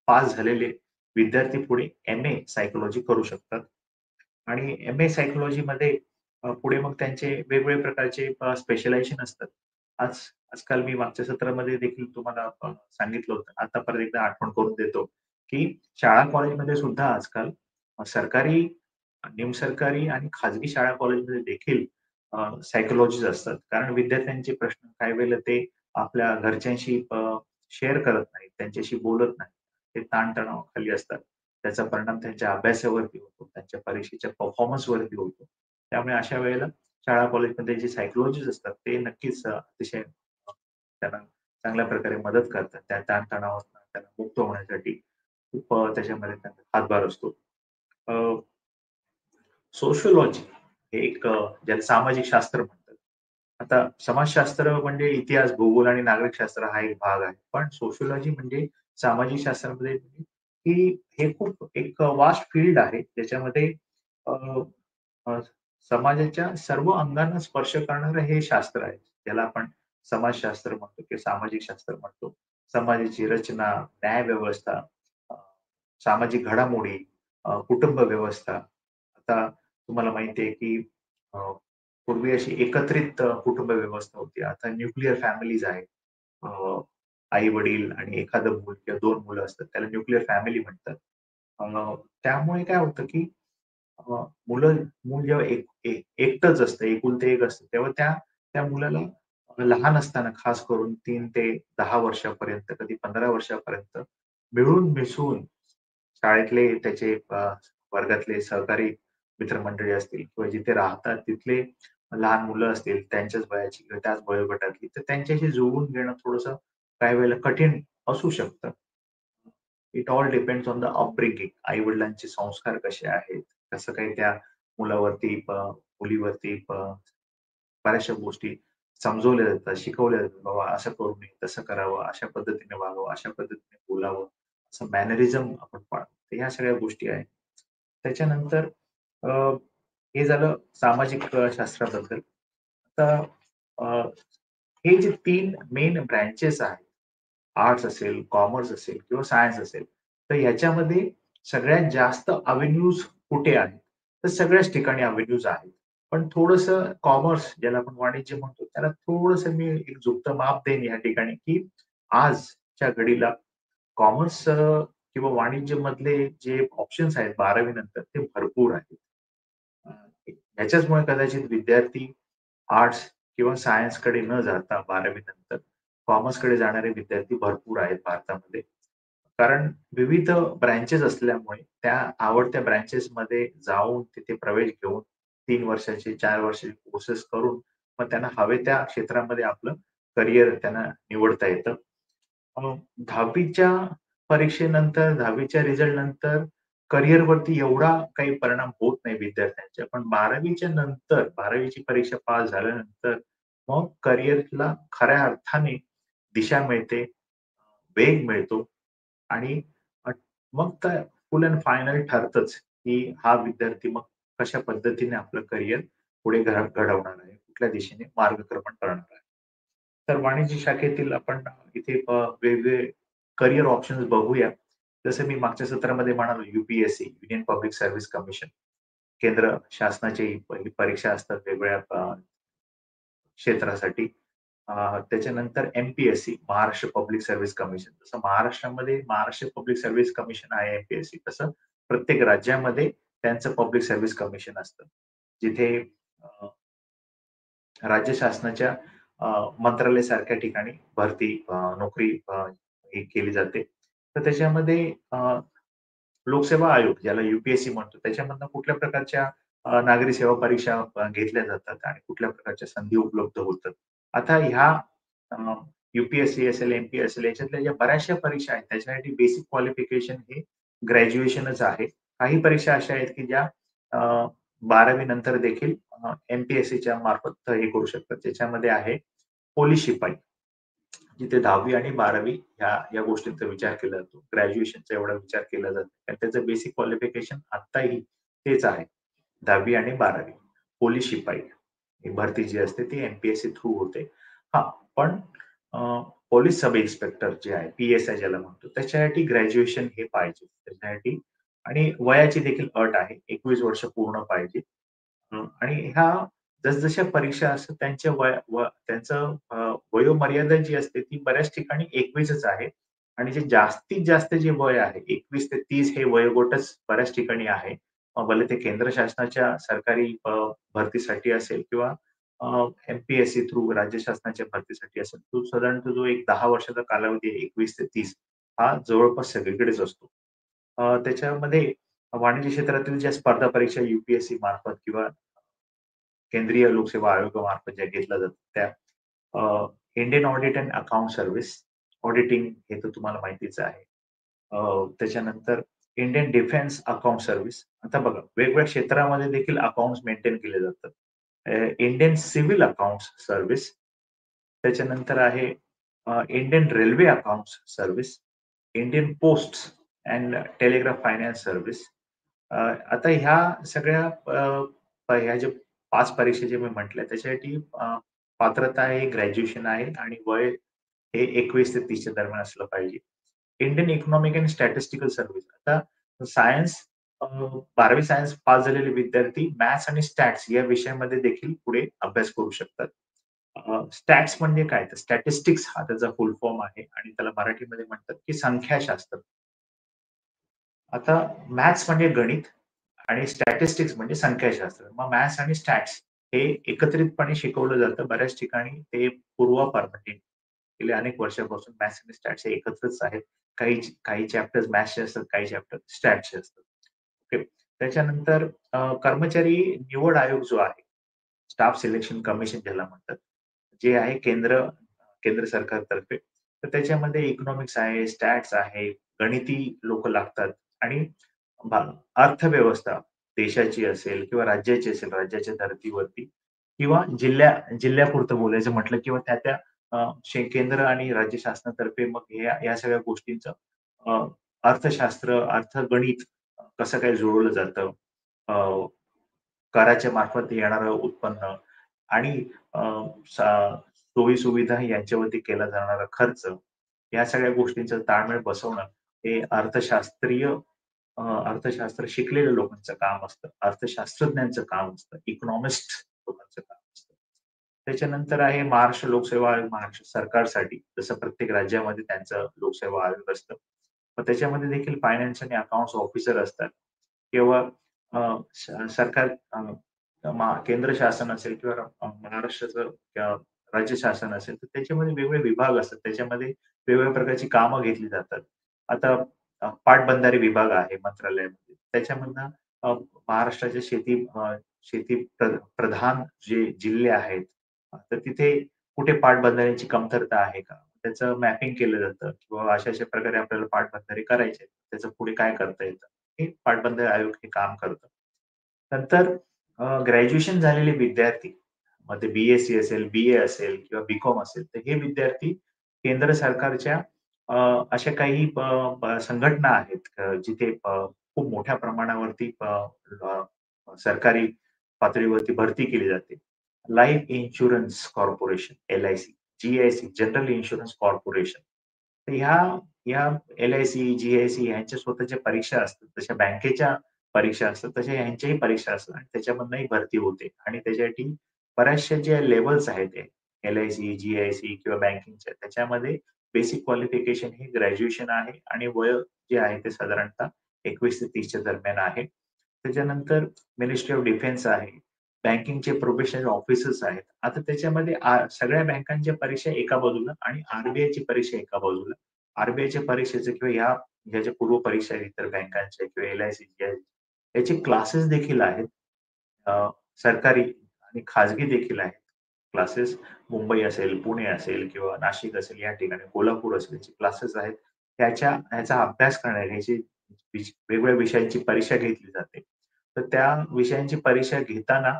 पास झालेले विद्यार्थी पुढे एम-ए सायकॉलॉजी करू शकतात. आणि एम-ए सायकॉलॉजीमध्ये पुढे मग त्यांचे वेगवेगळ्या प्रकारचे स्पेशलायझेशन असतात. आज आजकाल मी मागच्या सत्रामध्ये देखील तुम्हाला सांगितलं होतं. आता परत एकदा आठवण करून देतो, की शाळा कॉलेजमध्ये सुद्धा आजकाल सरकारी, निमसरकारी आणि खाजगी शाळा कॉलेजमध्ये देखील असतात. कारण विद्यार्थ्यांचे प्रश्न काही वेळेला ते आपल्या घरच्यांशी शेअर करत नाहीत, त्यांच्याशी बोलत नाहीत. ते ताणतणावाखाली असतात. त्याचा परिणाम त्यांच्या अभ्यासावरती होतो, त्यांच्या परीक्षेच्या परफॉर्मन्सवरती होतो. त्यामुळे अशा वेळेला शाळा कॉलेजमध्ये जे सायकॉलॉजिस्ट असतात ते नक्कीच अतिशय त्यांना चांगल्या प्रकारे मदत करतात. त्या ताणतणावातून त्यांना मुक्त होण्यासाठी खूप त्याच्यामध्ये त्यांचा हातभार असतो. अ, सोशिओलॉजी हे एक ज्याला सामाजिक शास्त्र म्हणतात. आता समाजशास्त्र म्हणजे इतिहास, भूगोल आणि नागरिकशास्त्र हा एक भाग आहे. पण सोशिओलॉजी म्हणजे सामाजिक शास्त्रामध्ये की हे खूप एक वास्ट फील्ड आहे. ज्याच्यामध्ये अ, अ, समाजाच्या सर्व अंगांना स्पर्श करणारं हे शास्त्र आहे. ज्याला आपण समाजशास्त्र म्हणतो किंवा सामाजिक शास्त्र म्हणतो. समाजाची रचना, न्यायव्यवस्था, अ, सामाजिक घडामोडी, कुटुंब व्यवस्था. आता तुम्हाला माहिती आहे की अ, पूर्वी अशी एकत्रित कुटुंब व्यवस्था होती. आता न्यूक्लिअर फॅमिलीज आहेत. आई-वडील आणि एखादं मूल किंवा 2 मुलं असतात. त्याला न्यूक्लिअर फॅमिली म्हणतात. त्यामुळे काय होतं की मूल जेव्हा एकटंच असतं, एकुलते एक असतं, तेव्हा त्या त्या मुलाला लहान असताना खास करून 3 ते 10 वर्षापर्यंत, कधी 15 वर्षापर्यंत मिळून मिसळून शाळेतले त्याचे वर्गातले सहकारी मित्रमंडळी असतील किंवा जिथे राहतात तिथले लहान मुलं असतील, त्यांच्याच वयाची किंवा त्याच वयोगटातली, तर त्यांच्याशी जुळवून घेणं थोडंसं काही वेळेला कठीण असू शकतं. It all depends on the upbringing. आई-वडिलांचे संस्कार कसे आहेत, कसं काही त्या मुलावरती मुलीवरती बऱ्याचशा गोष्टी समजवल्या जातात, शिकवल्या जातात. बाबा असं करू नये, तसं करावं, अशा पद्धतीने वागावं, अशा पद्धतीने बोलावं, असं मॅनरिझम आपण पाळतो. तर ह्या सगळ्या गोष्टी आहेत. त्याच्यानंतर अ, हे झालं सामाजिक शास्त्राबद्दल. आता अ, हे जे 3 मेन ब्रँचेस आहेत, आर्ट्स असेल, कॉमर्स असेल किंवा सायन्स असेल, तर ह्याच्यामध्ये सगळ्यात जास्त अव्हेन्यूज कुठे आहेत? तर सगळ्याच ठिकाणी अव्हेन्यूज आहेत. पण थोडंसं कॉमर्स ज्याला आपण वाणिज्य म्हणतो, त्याला थोडंसं मी एक झुकतं माप देईन या ठिकाणी, की आजच्या घडीला कॉमर्स किंवा वाणिज्यमधले जे ऑप्शन्स आहेत 12वी नंतर ते भरपूर आहेत. अ, ह्याच्याचमुळे कदाचित विद्यार्थी आर्ट्स किंवा सायन्सकडे न जाता 12वी नंतर कॉमर्सकडे जाणारे विद्यार्थी भरपूर आहेत भारतामध्ये. कारण विविध ब्रँचेस असल्यामुळे त्या आवडत्या ब्रँचेसमध्ये जाऊन तिथे प्रवेश घेऊन 3 वर्षाचे, 4 वर्षाचे कोर्सेस करून मग त्यांना हवे त्या क्षेत्रामध्ये आपलं करियर त्यांना निवडता येतं. अ, 10वीच्या परीक्षेनंतर, 10वीच्या रिझल्ट नंतर करिअरवरती एवढा काही परिणाम होत नाही विद्यार्थ्यांच्या. पण 12वीच्या नंतर, 12वीची परीक्षा पास झाल्यानंतर मग करिअरला खऱ्या अर्थाने दिशा मिळते, वेग मिळतो आणि अ, मग तर फुल अँड फायनल ठरतंच, की हा विद्यार्थी मग कशा पद्धतीने आपलं करिअर पुढे घडवणार आहे, कुठल्या दिशेने मार्गक्रमण करणार आहे. तर वाणिज्य शाखेतील आपण इथे वेगवेगळे करियर ऑप्शन्स बघूया. जसं मी मागच्या सत्रामध्ये म्हणालो UPSC, union public service commission, केंद्र शासनाची ही परीक्षा असतात वेगवेगळ्या क्षेत्रासाठी. त्याच्यानंतर MPSC, Maharashtra public service commission. जसं महाराष्ट्रामध्ये महाराष्ट्र पब्लिक सर्व्हिस कमिशन आहे एम-पी-एस-सी, तसं प्रत्येक राज्यामध्ये त्यांचं पब्लिक सर्व्हिस कमिशन असतं. जिथे अ, राज्य शासनाच्या मंत्रालयासारख्या ठिकाणी भरती नोकरी ही केली जाते. तर त्याच्यामध्ये लोकसेवा आयोग ज्याला यू-पी-एस-सी म्हणतो, त्याच्यामधनं कुठल्या प्रकारच्या नागरी सेवा परीक्षा घेतल्या जातात आणि कुठल्या प्रकारच्या संधी उपलब्ध होतात. आता ह्या अ, यू-पी-एस-सी असेल, एम-पी असेल याच्यातल्या ज्या बऱ्याचशा परीक्षा आहेत त्याच्यासाठी बेसिक क्वालिफिकेशन हे ग्रॅज्युएशनच आहे. काही परीक्षा अशा आहेत की ज्या 12वी नंतर देखील एम-पी-एस-सीच्या मार्फत हे करू शकतात. त्याच्यामध्ये आहे पोलीस शिपाई. जिथे 10वी आणि 12वी या गोष्टींचा विचार केला जातो. ग्रॅज्युएशनचा एवढा विचार केला जात नाही. कारण त्याचं बेसिक क्वालिफिकेशन आत्ताही तेच आहे. 10वी आणि 12वी. पोलीस शिपाई ही भरती जी असते ती एम-पी-एस-सी थ्रू होते. हां, पण अ, पोलीस सब इन्स्पेक्टर जे आहे, पी-एस-आय ज्याला म्हणतो, त्याच्यासाठी ग्रॅज्युएशन हे पाहिजे. त्याच्यासाठी आणि वयाची देखील अट आहे. 21 वर्ष पूर्ण पाहिजे. आणि ह्या जसजशा परीक्षा असतात त्यांच्या त्यांचं वयोमर्यादा जी असते ती बऱ्याच ठिकाणी 21च आहे आणि जे जास्तीत जास्त जे वय आहे 21 ते 30 हे वयोगटच बऱ्याच ठिकाणी आहे. मग भले ते केंद्र शासनाच्या सरकारी भरतीसाठी असेल किंवा एम-पी-एस-सी थ्रू राज्य शासनाच्या भरतीसाठी असेल. तो साधारणतः जो एक 10 वर्षाचा कालावधी आहे 21 ते 30 हा जवळपास सगळीकडेच असतो. त्याच्यामध्ये वाणिज्य क्षेत्रातील ज्या स्पर्धा परीक्षा यू मार्फत किंवा केंद्रीय लोकसेवा आयोगामार्फत ज्या घेतल्या जातात त्या Indian audit and account service, auditing हे तर तुम्हाला माहितीच आहे. त्याच्यानंतर इंडियन डिफेन्स अकाउंट सर्व्हिस. आता बघा वेगवेगळ्या क्षेत्रामध्ये देखील अकाउंट्स मेंटेन केले जातात. Indian civil accounts service. त्याच्यानंतर आहे Indian railway accounts service, Indian posts and telegraph finance service. आता ह्या सगळ्या ह्या ज्या 5 परीक्षा जे मी म्हटल्या त्याच्यासाठी पात्रता आहे, ग्रॅज्युएशन आहे आणि वय हे 21 ते 30 च्या दरम्यान असलं पाहिजे. Indian economic and statistical service. आता सायन्स 12वी सायन्स पास झालेले विद्यार्थी मॅथ्स आणि स्टॅट्स या विषयामध्ये देखील पुढे अभ्यास करू शकतात. स्टॅट्स म्हणजे काय? तर स्टॅटिस्टिक्स हा त्याचा फुल फॉर्म आहे आणि त्याला मराठीमध्ये म्हणतात की संख्याशास्त्र. आता मॅथ्स म्हणजे गणित आणि स्टॅटिस्टिक्स म्हणजे संख्याशास्त्र. मग मॅथ्स आणि स्टॅट्स हे एकत्रितपणे शिकवलं जातं. बऱ्याच ठिकाणी ते पूर्वापार म्हणजे गेल्या अनेक वर्षापासून मॅथ्स आणि स्टॅट्स हे एकत्रच आहेत. काही काही चॅप्टर्स मॅथ्सचे असतात, काही चॅप्टर स्टॅट्सचे असतात. ओके. त्याच्यानंतर कर्मचारी निवड आयोग जो आहे, स्टाफ सिलेक्शन कमिशन ज्याला म्हणतात, जे आहे केंद्र सरकारतर्फे. तर त्याच्यामध्ये इकॉनॉमिक्स आहे, स्टॅट्स आहे, गणिती लोकं लागतात आणि भा अर्थव्यवस्था देशाची असेल किंवा राज्याची असेल, राज्याच्या धर्तीवरती किंवा जिल्ह्यापुरतं बोलायचं म्हटलं किंवा त्या केंद्र आणि राज्य शासनातर्फे मग या सगळ्या गोष्टींचं अ, अर्थशास्त्र, अर्थगणित कसं काय जुळवलं जातं. अ, कराच्या मार्फत येणारं उत्पन्न आणि अ, सोयी-सुविधा यांच्यावरती केला जाणारा खर्च, या सगळ्या गोष्टींचा ताळमेळ बसवणं हे अर्थशास्त्र शिकलेल्या लोकांचं काम असतं. अर्थशास्त्रज्ञांचं काम असतं. इकॉनॉमिस्ट लोकांचं काम असतं. त्याच्यानंतर आहे महाराष्ट्र लोकसेवा आयोग महाराष्ट्र सरकारसाठी. जसं प्रत्येक राज्यामध्ये त्यांचं लोकसेवा आयोग असतं. मग त्याच्यामध्ये देखील फायनान्स आणि अकाउंट्स ऑफिसर असतात किंवा सरकार केंद्र शासन असेल किंवा महाराष्ट्राचं राज्य शासन असेल, तर त्याच्यामध्ये वेगवेगळे विभाग असतात. त्याच्यामध्ये वेगवेगळ्या प्रकारची कामं घेतली जातात. आता पाटबंधारे विभाग आहे मंत्रालयामध्ये. त्याच्यामधनं महाराष्ट्राच्या शेती प्रधान जे जिल्हे आहेत, तर तिथे कुठे पाटबंधाऱ्यांची कमतरता आहे का? त्याचं मॅपिंग केलं जातं किंवा अशा-अशा प्रकारे आपल्याला पाटबंधारे करायचे आहेत. त्याचं पुढे काय करता येतं? हे पाटबंधारे आयोग हे काम करतं. नंतर ग्रॅज्युएशन झालेले विद्यार्थी, मग ते बी-एस-सी असेल, बी-ए असेल किंवा बी-कॉम असेल, तर हे विद्यार्थी केंद्र सरकारच्या अ, अशा काही संघटना आहेत जिथे खूप मोठ्या प्रमाणावरती सरकारी पातळीवरती भरती केली जाते. Life insurance corporation, LIC, GIC, general insurance corporation. तर ह्या एल-आय-सी, जी-आय-सी यांच्या स्वतःच्या परीक्षा असतात. जशा बँकेच्या परीक्षा असतात, तशा ह्यांच्याही परीक्षा असतात आणि त्याच्यामधनंही भरती होते आणि त्याच्यासाठी बऱ्याचशा ज्या लेव्हल्स आहेत एल-आय-सी, जी-आय-सी किंवा बँकिंगच्या त्याच्यामध्ये बेसिक क्वालिफिकेशन हे ग्रॅज्युएशन आहे आणि वय जे आहे ते साधारणतः 21 ते 30 च्या दरम्यान आहे. त्याच्यानंतर मिनिस्ट्री ऑफ डिफेन्स आहे. बँकिंगचे प्रोबेशनरी ऑफिसर्स आहेत. आता त्याच्यामध्ये सगळ्या बँकांच्या परीक्षा एका बाजूला आणि आर-बी-आयची परीक्षा एका बाजूला. आर-बी-आयच्या परीक्षेचे किंवा ह्या ज्या पूर्व परीक्षा आहेत इतर बँकांच्या किंवा एल-आय-सी, याचे क्लासेस देखील आहेत. सरकारी आणि खाजगी देखील आहेत. क्लासेस मुंबई असेल, पुणे असेल किंवा नाशिक असेल या ठिकाणी कोल्हापूर असेल याचे क्लासेस आहेत. ह्याचा अभ्यास करण्याची वेगवेगळ्या विषयांची परीक्षा घेतली जाते. तर त्या विषयांची परीक्षा घेताना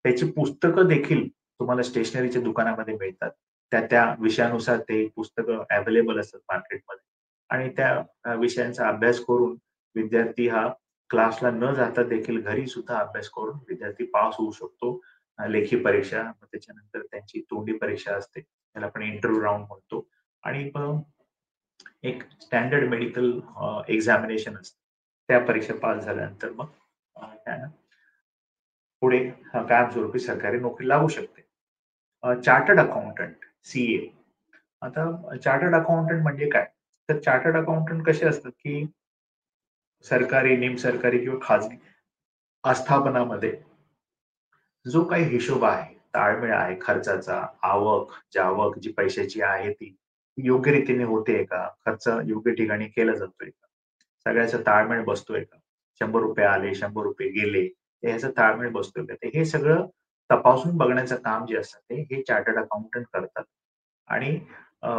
त्याची पुस्तकं देखील तुम्हाला स्टेशनरीच्या दुकानामध्ये मिळतात. त्या विषयानुसार ते पुस्तकं अवेलेबल असतात मार्केटमध्ये आणि त्या विषयांचा अभ्यास करून विद्यार्थी हा क्लासला न जाता देखील घरी सुद्धा अभ्यास करून विद्यार्थी पास होऊ शकतो. लेखी परीक्षा, मग त्याच्यानंतर त्यांची तोंडी परीक्षा असते. त्याला आपण इंटरव्ह्यू राउंड म्हणतो आणि मग एक स्टँडर्ड मेडिकल एक्झामिनेशन असतं. त्या परीक्षा पास झाल्यानंतर मग त्यांना पुढे कायमस्वरूपी सरकारी नोकरी लागू शकते. चार्टर्ड अकाउंटंट, सी आता चार्टर्ड अकाउंटंट म्हणजे काय? तर चार्टर्ड अकाउंटंट कसे असतात, की सरकारी, निमसरकारी किंवा खाजगी आस्थापनामध्ये जो काही हिशोब आहे, ताळमेळ आहे खर्चाचा, आवक-जावक जी पैशाची आहे ती योग्य रीतीने होतेय का? खर्च योग्य ठिकाणी केला जातोय का? सगळ्याचा ताळमेळ बसतोय का? ₹100 आले, ₹100 गेले, तर ह्याचा ताळमेळ बसतोय का? तर हे सगळं तपासून बघण्याचं काम जे असतं हे चार्टर्ड अकाउंटंट करतात. आणि अ,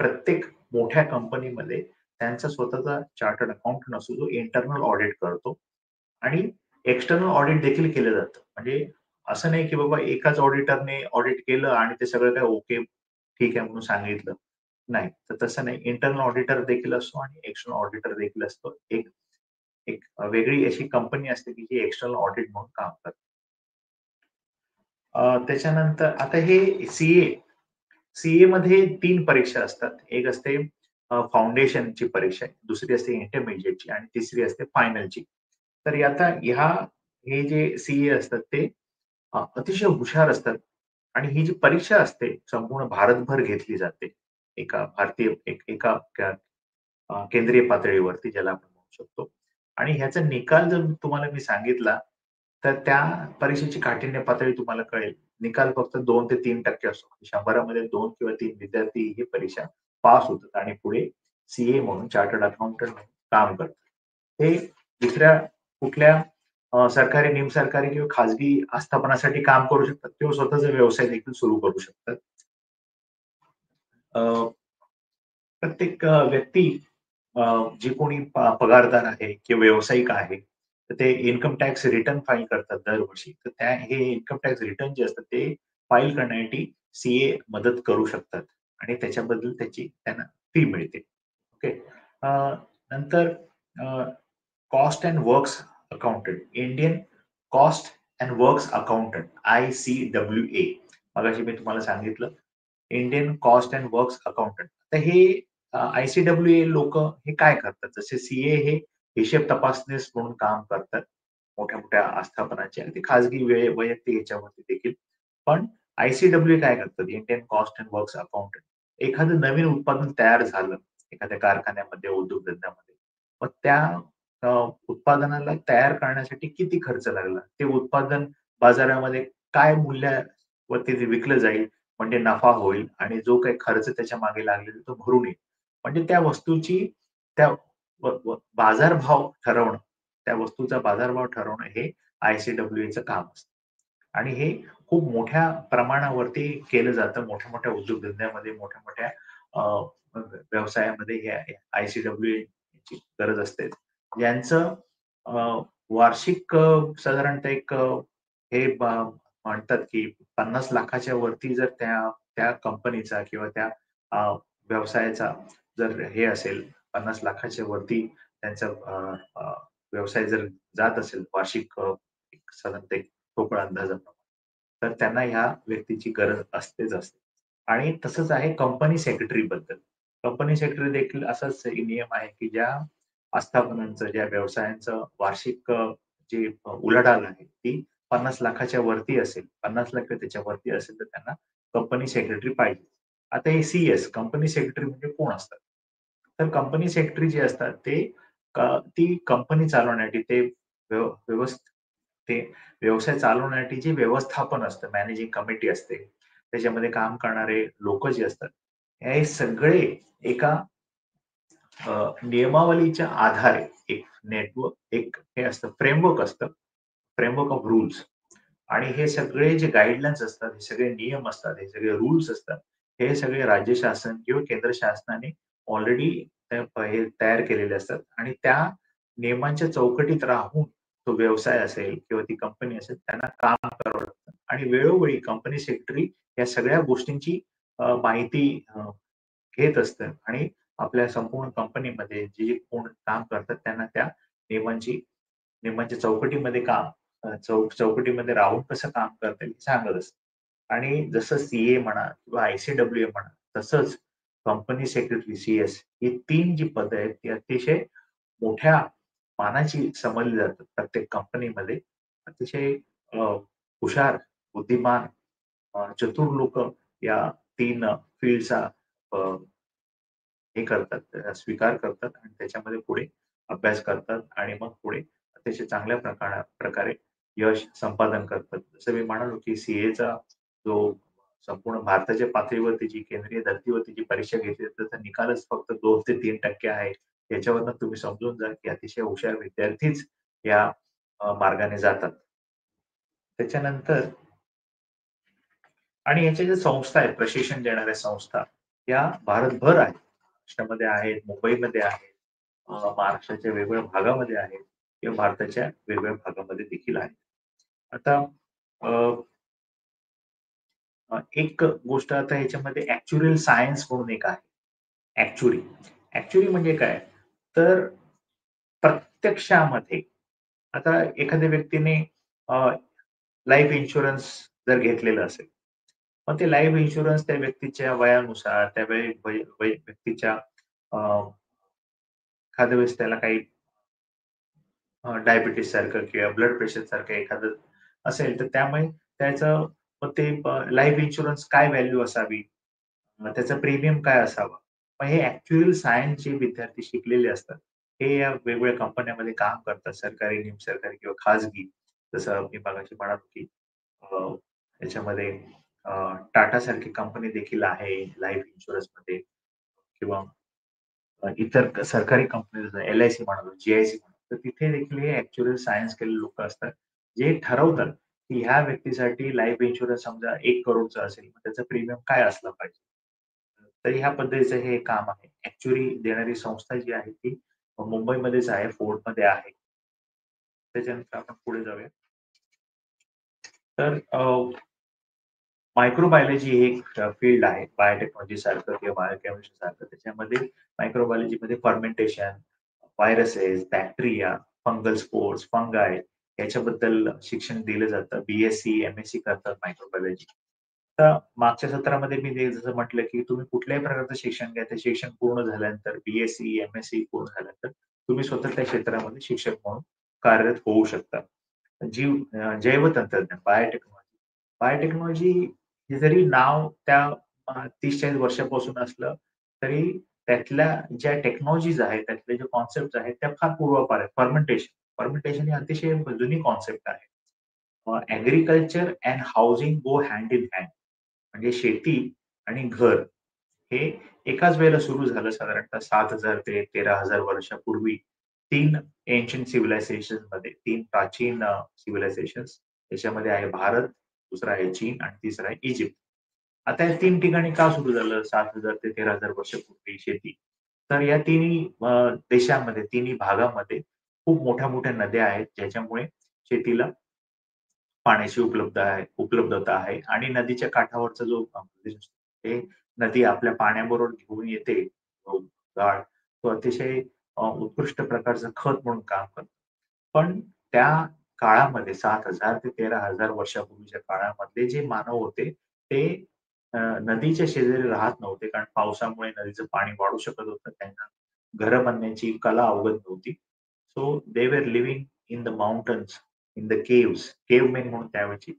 प्रत्येक मोठ्या कंपनीमध्ये त्यांचा स्वतःचा चार्टर्ड अकाउंटंट असतो, जो इंटरनल ऑडिट करतो आणि एक्सटर्नल ऑडिट देखील केलं जातं. म्हणजे असं नाही, की बाबा एकाच ऑडिटरने ऑडिट केलं आणि ते सगळं काही ओके, ठीक आहे म्हणून सांगितलं. नाही, तर तसं नाही. इंटरनल ऑडिटर देखील असतो आणि एक्सटर्नल ऑडिटर देखील असतो. एक एक वेगळी अशी कंपनी असते, की जी एक्सटर्नल ऑडिट म्हणून काम करते. त्याच्यानंतर आता हे सी मध्ये 3 परीक्षा असतात. एक असते फाउंडेशनची परीक्षा, दुसरी असते इंटरमिडिएटची आणि तिसरी असते फायनलची. तर आता हे जे असतात ते अतिशय हुशार असतात आणि ही जी परीक्षा असते संपूर्ण भारतभर घेतली जाते. एका भारतीय एका केंद्रीय पातळीवरती ज्याला आपण म्हणू शकतो आणि ह्याचा निकाल जर तुम्हाला मी सांगितला, तर त्या परीक्षेची काठिण्य पातळी तुम्हाला कळेल. निकाल फक्त 2 ते 3% असतो. 100 मध्ये 2 किंवा 3 विद्यार्थी ही परीक्षा पास होतात आणि पुढे म्हणून चार्टर्ड अकाउंटंट म्हणून काम करतात. हे दुसऱ्या कुठल्या सरकारी, निमसरकारी किंवा खाजगी आस्थापनासाठी काम करू शकतात किंवा स्वतःचा व्यवसाय देखील सुरू करू शकतात. अ, प्रत्येक व्यक्ती जी कोणी पगारदार आहे किंवा व्यावसायिक आहे, तर ते इन्कम टॅक्स रिटर्न फाईल करतात दरवर्षी. तर हे इन्कम टॅक्स रिटर्न जे असतात ते फाईल करण्यासाठी सीए मदत करू शकतात आणि त्याच्याबद्दल त्यांना फी मिळते. ओके. नंतर cost and works accountant, Indian cost and works accountant, ICWA. मगाशी मी तुम्हाला सांगितलं Indian cost and works accountant. तर हे ICWA लोक हे काय करतात? जसे सीए हे हिशेब तपासनीस म्हणून काम करतात मोठ्या-मोठ्या आस्थापनांचे, अगदी खाजगी वैयक्तिक याच्यावरती देखील. पण ICWA काय करतात? Indian cost and works accountant. एखादं नवीन उत्पादन तयार झालं एखाद्या कारखान्यामध्ये, उद्योगधंद्यामध्ये. मग त्या अ, उत्पादनाला तयार करण्यासाठी किती खर्च लागला? ते उत्पादन बाजारामध्ये काय मूल्यावरती ते विकलं जाईल म्हणजे नफा होईल आणि जो काही खर्च त्याच्या मागे लागलेला तो भरून येईल. म्हणजे त्या वस्तूची त्या बाजारभाव ठरवणं, त्या वस्तूचा बाजारभाव ठरवणं हे ICWAचं काम असतं. आणि हे खूप मोठ्या प्रमाणावरती केलं जातं. मोठ्या-मोठ्या उद्योगधंद्यामध्ये, मोठ्या-मोठ्या व्यवसायामध्ये हे ICWAची गरज असते. यांचं अ, वार्षिक साधारणतः हे म्हणतात की 50 लाखाच्या वरती जर त्या त्या कंपनीचा किंवा त्या अ, व्यवसायाचा जर हे असेल 50 लाखाच्या वरती त्यांचा अ, अ, व्यवसाय जर जात असेल वार्षिक एक साधारणतः एक ठोकळा अंदाजाप्रमाणे, तर त्यांना ह्या व्यक्तीची गरज असतेच असते. आणि तसंच आहे कंपनी सेक्रेटरी बद्दल. कंपनी सेक्रेटरी देखील असाच एक नियम आहे की ज्या आस्थापनांचं, ज्या व्यवसायांचं वार्षिक जी उलाढाल आहे ती 50 लाखाच्या वरती असेल, 50 लाख त्याच्या वरती असेल तर त्यांना कंपनी सेक्रेटरी पाहिजे. आता हे कंपनी सेक्रेटरी म्हणजे कोण असतात? तर कंपनी सेक्रेटरी जे असतात ते ती कंपनी चालवण्यासाठी ते व्यव व्यवस्थ ते व्यवसाय चालवण्यासाठी जे व्यवस्थापन असतं, मॅनेजिंग कमिटी असते, त्याच्यामध्ये काम करणारे लोकं जे असतात, हे सगळे एका नियमावलीच्या आधारे एक हे असतं फ्रेमवर्क असतं. Framework of rules. आणि हे सगळे जे गाईडलाईन्स असतात, हे सगळे नियम असतात, हे सगळे रूल्स असतात, हे सगळे राज्य शासन किंवा केंद्र शासनाने ऑलरेडी हे तयार केलेले असतात आणि त्या नियमांच्या चौकटीत राहून तो व्यवसाय असेल किंवा ती कंपनी असेल त्यांना काम करावं लागतं आणि वेळोवेळी कंपनी सेक्रेटरी या सगळ्या गोष्टींची माहिती घेत असतं आणि आपल्या संपूर्ण कंपनीमध्ये जे कोण काम करतात त्यांना त्या नियमांची नियमांच्या चौकटीमध्ये चौकटीमध्ये राहून कसं काम करता येईल सांगत असतं. आणि जसं सीए म्हणा किंवा ICWA म्हणा, तसंच कंपनी सेक्रेटरी सीएस ही 3 जी पदं आहेत, ती अतिशय मोठ्या मानाची समजली जातात प्रत्येक कंपनीमध्ये. अतिशय अ, हुशार, बुद्धिमान, चतुर लोकं या 3 फील्डचा हे करतात, स्वीकार करतात आणि त्याच्यामध्ये पुढे अभ्यास करतात आणि मग पुढे अतिशय चांगल्या प्रकारे यश संपादन करतात. जसं मी म्हणालो, की सीएचा जो संपूर्ण भारताच्या पातळीवरती जी केंद्रीय धर्तीवरती जी परीक्षा घेतली जाते, त्याचा निकालच फक्त 2 ते 3% आहे. याच्यावरनं तुम्ही समजून जा, की अतिशय हुशार विद्यार्थीच या मार्गाने जातात. त्याच्यानंतर आणि याच्या ज्या संस्था आहेत, प्रशिक्षण देणाऱ्या संस्था, या भारतभर आहेत. महाराष्ट्रामध्ये आहेत, मुंबईमध्ये आहेत, महाराष्ट्राच्या वेगवेगळ्या भागामध्ये आहेत किंवा भारताच्या वेगवेगळ्या भागामध्ये देखील आहेत. आता अ, एक गोष्ट आता ह्याच्यामध्ये ॲक्चुअल सायन्स म्हणून एक आहे. ॲक्चुअरी. ॲक्चुअरी म्हणजे काय? तर प्रत्यक्षामध्ये आता एखाद्या व्यक्तीने लाईफ इन्शुरन्स जर घेतलेलं असेल, मग ते लाईफ इन्शुरन्स त्या व्यक्तीच्या वयानुसार, त्या व्यक्तीच्या अ, एखाद्या वेळेस त्याला काही डायबिटीज सारखं किंवा ब्लड प्रेशर सारखं एखादं असेल, तर त्यामुळे त्याचं मग ते लाईफ इन्शुरन्स काय व्हॅल्यू असावी? मग त्याचा प्रीमियम काय असावा? मग हे ॲक्चुअल सायन्स जे विद्यार्थी शिकलेले असतात, हे या वेगवेगळ्या कंपन्यांमध्ये काम करतात. सरकारी, निमसरकारी किंवा खाजगी. जसं मी मगाशी म्हणालो, की अ, याच्यामध्ये टाटा सारखी कंपनी देखील आहे लाईफ इन्शुरन्समध्ये किंवा इतर सरकारी कंपनी जसं LIC म्हणालो, GIC म्हणालो, तर तिथे देखील हे ॲक्चुअल सायन्स केलेले लोकं असतात, जे ठरवतात, की ह्या व्यक्तीसाठी लाईफ इन्शुरन्स समजा 1 करोडचा असेल, मग त्याचा प्रीमियम काय असला पाहिजे. तर ह्या पद्धतीचं हे काम आहे. ॲक्चुअली देणारी संस्था जी आहे ती मुंबईमध्येच आहे, फोर्टमध्ये आहे. त्याच्यानंतर आपण पुढे जाऊया. तर मायक्रोबायोलॉजी ही एक फील्ड आहे. बायोटेक्नॉलॉजी सारखं किंवा बायोकेमिस्ट्री सारखं. त्याच्यामध्ये मायक्रोबायोलॉजीमध्ये fermentation, viruses, bacteria, fungal spores, fungi याच्याबद्दल शिक्षण दिलं जातं. बी-एससी, एम-एससी करतात मायक्रोबायोलॉजी. आता मागच्या सत्रामध्ये मी ते जसं म्हटलं, की तुम्ही कुठल्याही प्रकारचं शिक्षण घ्या, ते शिक्षण पूर्ण झाल्यानंतर बी-एससी, एम-एससी पूर्ण झाल्यानंतर तुम्ही स्वतः त्या क्षेत्रामध्ये शिक्षक म्हणून कार्यरत होऊ शकता. जैवतंत्रज्ञान, बायोटेक्नॉलॉजी. बायोटेक्नॉलॉजी हे जरी नाव त्या 30-40 वर्षापासून असलं, तरी त्यातल्या ज्या टेक्नॉलॉजीज आहेत, त्यातले जे कॉन्सेप्ट आहेत, त्या फार पूर्वापार आहेत. फर्मेंटेशन. फर्मेंटेशन ही अतिशय जुनी कॉन्सेप्ट आहे. Agriculture and housing go hand in hand. म्हणजे शेती आणि घर हे एकाच वेळेला सुरू झालं साधारणतः 7,000 ते 13,000 वर्षापूर्वी 3 एन्शियंट सिव्हिलायझेशनमध्ये 3 प्राचीन सिव्हिलायझेशन्स त्याच्यामध्ये आहे भारत, दुसरा आहे चीन आणि तिसरा आहे इजिप्त. आता या 3 ठिकाणी का सुरू झालं 7,000 ते 13,000 वर्षापूर्वी शेती? तर या तिन्ही देशांमध्ये, तिन्ही भागामध्ये खूप मोठ्या-मोठ्या नद्या आहेत, ज्याच्यामुळे शेतीला पाण्याची उपलब्धता आहे आणि नदीच्या काठावरचा जो प्रदेश असतो, ते नदी आपल्या पाण्याबरोबर घेऊन येते गाळ, तो अतिशय उत्कृष्ट प्रकारचं खत म्हणून काम करतो. पण त्या काळामध्ये 7,000 ते 13,000 वर्षापूर्वीच्या काळामधले जे मानव होते, ते नदीच्या शेजारी राहत नव्हते. कारण पावसामुळे नदीचं पाणी वाढू शकत होतं. त्यांना घरं बांधण्याची कला अवगत नव्हती. So they were living in the mountains, in the caves. Cavemen म्हणून त्यावेळची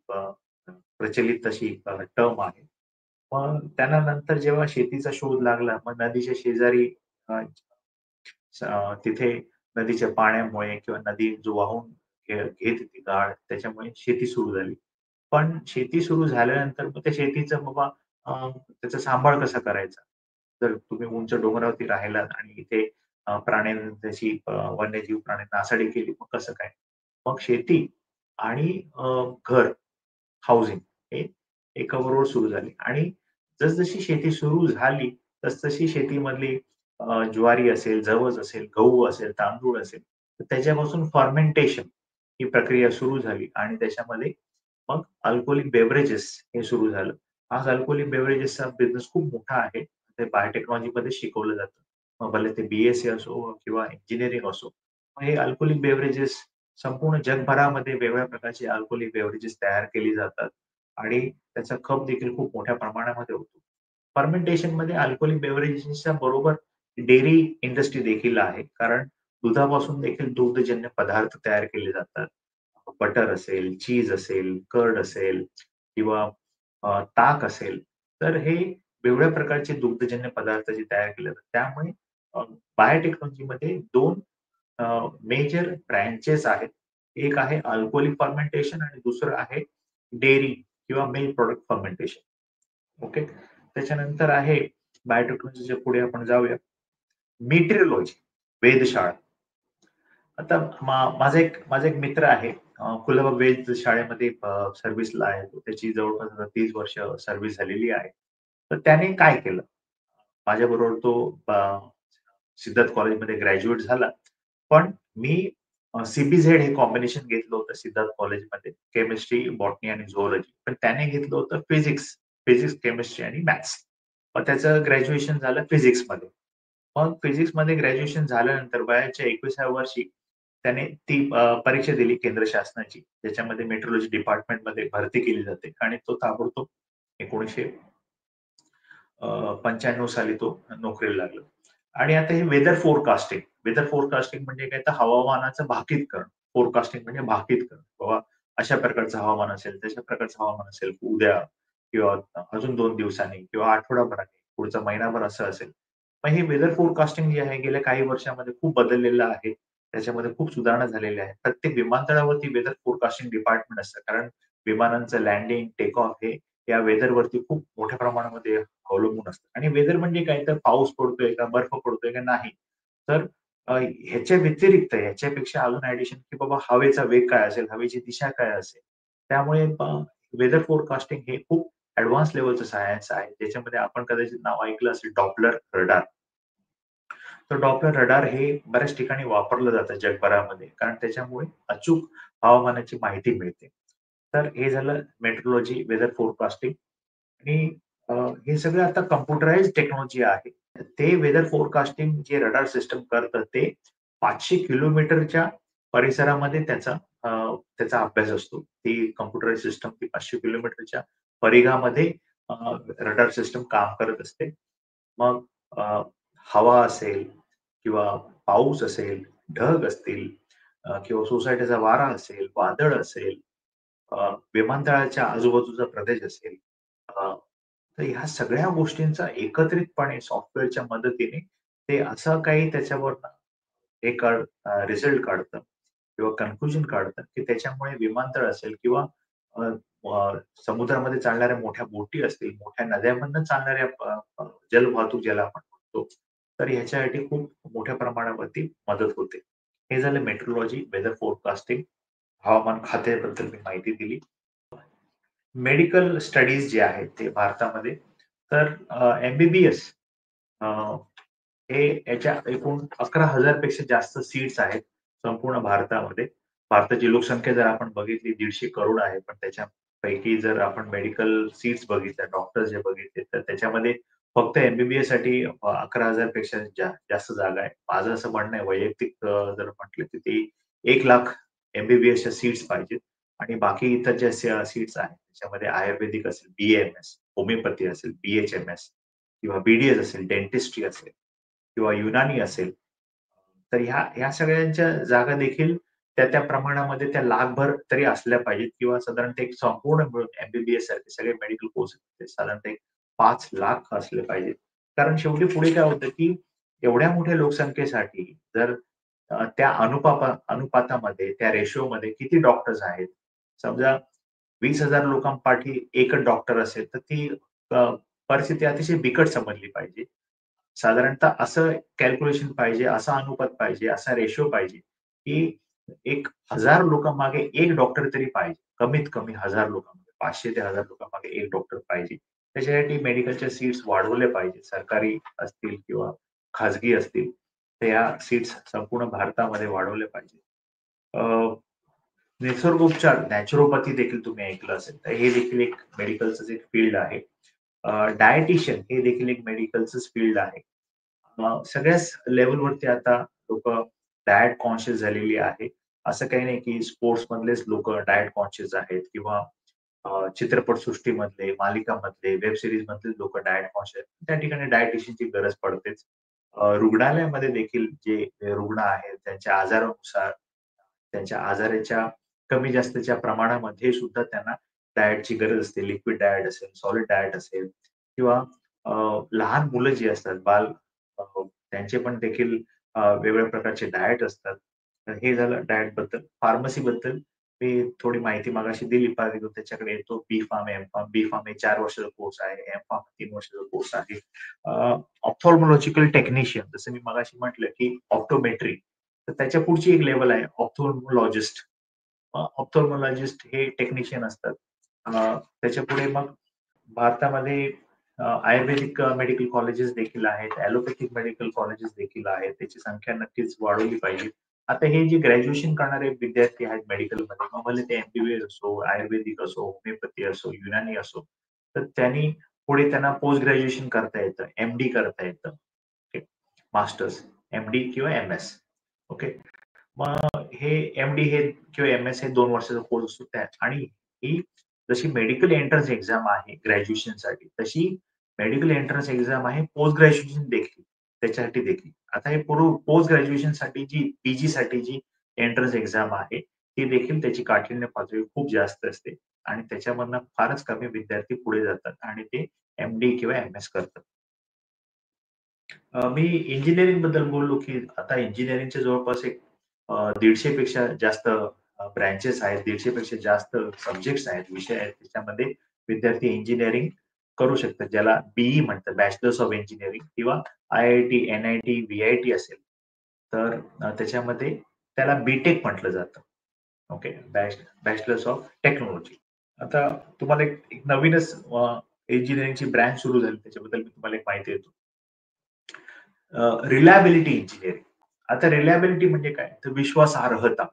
प्रचलित तशी टर्म आहे. मग त्यांना नंतर जेव्हा शेतीचा शोध लागला, मग नदीच्या शेजारी अ, तिथे नदीच्या पाण्यामुळे किंवा नदी जो वाहून घेत ती गाळ त्याच्यामुळे शेती सुरू झाली. पण शेती सुरू झाल्यानंतर मग त्या शेतीचं बाबा त्याचा सांभाळ कसा करायचा? जर तुम्ही उंच डोंगरावरती राहिलात आणि इथे प्राण्यांनी त्याची वन्यजीव प्राण्यांनी नासाडी केली, मग कसं काय? मग शेती आणि घर, हाउसिंग हे एकाबरोबर सुरू झाली आणि जसजशी शेती सुरू झाली, तसतशी शेतीमधली ज्वारी असेल, जवस असेल, गहू असेल, तांदूळ असेल, तर त्याच्यापासून फर्मेंटेशन ही प्रक्रिया सुरू झाली आणि त्याच्यामध्ये मग अल्कोहोलिक बेव्हरेजेस हे सुरू झालं. आज अल्कोहोलिक बेव्हरेजेसचा बिझनेस खूप मोठा आहे. ते बायोटेक्नॉलॉजीमध्ये शिकवलं जातं. मग भले ते बी-एससी असो किंवा इंजिनिअरिंग असो. मग हे अल्कोहोलिक बेव्हरेजेस संपूर्ण जगभरामध्ये वेगवेगळ्या प्रकारचे अल्कोहोलिक बेव्हरेजेस तयार केली जातात आणि त्याचा खप देखील खूप मोठ्या प्रमाणामध्ये होतो. फर्मेंटेशनमध्ये अल्कोहोलिक बेव्हरेजेसच्या बरोबर डेअरी इंडस्ट्री देखील आहे. कारण दुधापासून देखील दुग्धजन्य पदार्थ तयार केले जातात. बटर असेल, चीज असेल, कर्ड असेल किंवा ताक असेल. तर हे वेगवेगळ्या प्रकारचे दुग्धजन्य पदार्थ जे तयार केले जातात. त्यामुळे बायोटेक्नॉलॉजीमध्ये 2 मेजर ब्रँचेस आहेत. एक आहे अल्कोहोलिक फर्मेंटेशन आणि दुसरं आहे डेअरी किंवा मिल्क प्रॉडक्ट फर्मेंटेशन. ओके. त्याच्यानंतर आहे बायोटेक्नॉलॉजीच्या पुढे आपण जाऊया. मेटिओरॉलॉजी, वेधशाळा. आता माझा एक मित्र आहे. कुलाबा वेध शाळेमध्ये सर्व्हिसला आहे तो. त्याची जवळपास आता 30 वर्ष सर्व्हिस झालेली आहे. तर त्याने काय केलं? माझ्याबरोबर तो सिद्धार्थ कॉलेजमध्ये ग्रॅज्युएट झाला. पण मी सी-बी-झेड हे कॉम्बिनेशन घेतलं होतं सिद्धार्थ कॉलेजमध्ये. केमिस्ट्री, बॉटनी आणि झूलॉजी. पण त्याने घेतलं होतं फिजिक्स, केमिस्ट्री आणि मॅथ्स. मग त्याचं ग्रॅज्युएशन झालं फिजिक्समध्ये. मग फिजिक्समध्ये ग्रॅज्युएशन झाल्यानंतर वयाच्या 21व्या वर्षी त्याने ती परीक्षा दिली केंद्र शासनाची. ज्याच्यामध्ये मेट्रोलॉजी डिपार्टमेंटमध्ये भरती केली जाते आणि तो ताबडतोब 1995 साली तो नोकरीला लागला. आणि आता हे वेदर फोरकास्टिंग म्हणजे काय तर हवामानाचं भाकीतकरण. फोरकास्टिंग म्हणजे भाकीतकरण. बाबा अशा प्रकारचं हवामान असेल, तशा प्रकारचं हवामान असेल, उद्या किंवा अजून 2 दिवसांनी किंवा आठवडाभराने, पुढचा महिनाभर असं असेल. मग हे वेदर फोरकास्टिंग जे आहे गेल्या काही वर्षामध्ये खूप बदललेलं आहे. त्याच्यामध्ये खूप सुधारणा झालेल्या आहेत. प्रत्येक विमानतळावरती वेदर फोरकास्टिंग डिपार्टमेंट असतं. कारण विमानांचं लँडिंग, टेक ऑफ हे या वेदरवरती खूप मोठ्या प्रमाणामध्ये अवलंबून असतं. आणि वेदर म्हणजे काय तर पाऊस पडतोय का, बर्फ पडतोय का नाही. तर ह्याच्या व्यतिरिक्त ह्याच्यापेक्षा अजून ॲडिशन की बाबा हवेचा वेग काय असेल, हवेची दिशा काय असेल. त्यामुळे वेदर फोरकास्टिंग हे खूप ॲडव्हान्स लेव्हलचं सायन्स आहे. ज्याच्यामध्ये आपण कदाचित नाव ऐकलं असेल डॉपलर रडार. तर डॉपलर रडार हे बऱ्याच ठिकाणी वापरलं जातं जगभरामध्ये, कारण त्याच्यामुळे अचूक हवामानाची माहिती मिळते. तर हे झालं मेट्रोलॉजी, वेदर फोरकास्टिंग. आणि अ, हे सगळं आता कॉम्प्युटराइज्ड टेक्नॉलॉजी आहे. ते वेदर फोरकास्टिंग जे रडार सिस्टम करतं ते 500 किलोमीटरच्या परिसरामध्ये त्याचा अभ्यास असतो. ती कॉम्प्युटराइज्ड सिस्टम ती 500 किलोमीटरच्या परिघामध्ये रडार सिस्टम काम करत असते. मग अ, हवा असेल किंवा पाऊस असेल, ढग असतील किंवा सोसायटीचा वारा असेल, वादळ असेल, विमानतळाच्या आजूबाजूचा प्रदेश असेल, तर ह्या सगळ्या गोष्टींचा एकत्रितपणे सॉफ्टवेअरच्या मदतीने ते असं काही त्याच्यावर एक रिझल्ट काढतं किंवा कन्क्लुजन काढतं, की त्याच्यामुळे विमानतळ असेल किंवा अ, अ, समुद्रामध्ये चालणाऱ्या मोठ्या बोटी असतील, मोठ्या नद्यांमधनं चालणाऱ्या जलवाहतूक ज्याला आपण म्हणतो, तर ह्याच्यासाठी खूप मोठ्या प्रमाणावरती मदत होते. हे झालं मेट्रोलॉजी, वेदर फोरकास्टिंग, हवामान खात्याबद्दल मी माहिती दिली. मेडिकल स्टडीज जे आहेत ते भारतामध्ये तर एम-बी-बी-एस हे याच्या एकूण 11,000 पेक्षा जास्त सीट्स आहेत संपूर्ण भारतामध्ये. भारताची लोकसंख्या जर आपण बघितली 150 करोड आहे. पण त्याच्यापैकी जर आपण मेडिकल सीट्स बघितल्या, डॉक्टर्स जे बघितले, तर त्याच्यामध्ये फक्त एम-बी-बी-एस साठी 11,000 पेक्षा जास्त जागा आहे. माझं असं म्हणणं आहे वैयक्तिक जर म्हटलं तर ते 1,00,000 एम-बी-बी-एसच्या सीट्स पाहिजेत आणि बाकी इतर ज्या सीट्स आहेत त्याच्यामध्ये आयुर्वेदिक असेल, बी-ए-एम-एस, होमिओपॅथी असेल, बी-एच-एम-एस किंवा बी-डी-एस असेल, डेंटिस्ट्री असेल किंवा युनानी असेल. तर ह्या सगळ्यांच्या जागा देखील त्या प्रमाणामध्ये त्या लाखभर तरी असल्या पाहिजेत किंवा साधारणतः एक संपूर्ण मिळून एम-बी-बी-एस सारखे सगळे मेडिकल कोर्स साधारणतः एक 5,00,000 असले पाहिजेत. कारण शेवटी पुढे काय होतं, की एवढ्या मोठ्या लोकसंख्येसाठी जर त्या अनुपातामध्ये, त्या रेशिओमध्ये किती डॉक्टर्स आहेत? समजा 20,000 लोकांपाठी एकच डॉक्टर असेल, तर ती अ, परिस्थिती अतिशय बिकट समजली पाहिजे. साधारणतः असं कॅल्क्युलेशन पाहिजे, असा अनुपात पाहिजे, असा रेशिओ पाहिजे, की एक 1000 लोकांमागे 1 डॉक्टर तरी पाहिजे. कमीत कमी 1000 लोकांमागे 500 ते 1000 लोकांमागे 1 डॉक्टर पाहिजे. त्याच्यासाठी मेडिकलच्या सीट्स वाढवल्या पाहिजेत. सरकारी असतील किंवा खाजगी असतील, तर या सीट्स संपूर्ण भारतामध्ये वाढवल्या पाहिजेत. अ, निसर्गोपचार, नॅचरोपॅथी देखील तुम्ही ऐकलं असेल. तर हे देखील एक मेडिकलचंच एक फील्ड आहे. डायटिशियन हे देखील एक मेडिकलचंच फील्ड आहे. सगळ्याच लेव्हलवरती आता लोकं डायट कॉन्शियस झालेली आहे. असं काही नाही की स्पोर्ट्स मधलेच लोकं डायट कॉन्शियस आहेत किंवा चित्रपटसृष्टीमधले, मालिकामधले, वेब सीरीज मधले लोकं डायट कॉन्शियस त्या ठिकाणी डायटिशियनची गरज पडतेच. रुग्णालयामध्ये देखील जे रुग्ण आहेत त्यांच्या आजारानुसार, त्यांच्या आजाराच्या कमी जास्तच्या प्रमाणामध्ये सुद्धा त्यांना डायटची गरज असते. लिक्विड डायट असेल, सॉलिड डायट असेल किंवा लहान मुलं जी असतात त्यांचे पण देखील वेगवेगळ्या प्रकारचे डायट असतात. तर हे झालं डायटबद्दल. फार्मसीबद्दल मी थोडी माहिती मगाशी दिली. परंतु त्याच्याकडे येतो बी-फार्म, एम-फार्म. बी-फार्म हे 4 वर्षाचा कोर्स आहे. एम-फार्म 3 वर्षाचा कोर्स आहे. ऑप्थॉल्मॉलॉजिकल टेक्निशियन जसं मी मगाशी म्हटलं, की ऑप्टोमेट्री तर त्याच्या पुढची एक लेव्हल आहे ऑप्थॉल्मॉलॉजिस्ट. ऑप्थॉल्मॉलॉजिस्ट हे टेक्निशियन असतात. त्याच्यापुढे मग भारतामध्ये आयुर्वेदिक मेडिकल कॉलेजेस देखील आहेत. ॲलोपॅथिक मेडिकल कॉलेजेस देखील आहेत. त्याची संख्या नक्कीच वाढवली पाहिजे. आता हे जे ग्रॅज्युएशन करणारे विद्यार्थी आहेत मेडिकलमध्ये, मग भले ते एम-बी-बी-एस असो, आयुर्वेदिक असो, होमिओपॅथी असो, युनानी असो, तर त्यांनी पुढे त्यांना पोस्ट ग्रॅज्युएशन करता येतं, एम-डी करता येतं. ओके. मास्टर्स, एम-डी किंवा एम-एस. ओके. मग हे एम-डी हे किंवा एम-एस हे 2 वर्षाचा कोर्स असतो त्यात आणि ही जशी मेडिकल एंट्रन्स एक्झाम आहे ग्रॅज्युएशनसाठी, तशी मेडिकल एंट्रन्स एक्झाम आहे पोस्ट ग्रॅज्युएशन देखील, त्याच्यासाठी देखील. आता हे पोस्ट ग्रॅज्युएशनसाठी जी पी-जीसाठी जी एंट्रन्स एक्झाम आहे, ती देखील त्याची काठिण्य पातळी खूप जास्त असते आणि त्याच्यामधनं फारच कमी विद्यार्थी पुढे जातात आणि ते एम-डी किंवा एम-एस करतात. मी इंजिनिअरिंगबद्दल बोललो, की आता इंजिनिअरिंगचे जवळपास एक 150 पेक्षा जास्त ब्रांचेस आहेत, 150 पेक्षा जास्त सब्जेक्ट्स आहेत, विषय आहेत. त्याच्यामध्ये विद्यार्थी इंजिनिअरिंग करू शकतात. ज्याला बी म्हणतात, बॅचलर्स ऑफ इंजिनिअरिंग किंवा आय-आय-टी, एन-आय-टी, व्ही-आय-टी असेल, तर त्याच्यामध्ये त्याला बी म्हटलं जातं. ओके. Bachelors of technology. आता तुम्हाला एक एक नवीनच इंजिनिअरिंगची ब्रांच सुरू झाली, त्याच्याबद्दल मी तुम्हाला एक माहिती देतो. Reliability engineering. आता रिलायबिलिटी म्हणजे काय? तर विश्वासार्हता.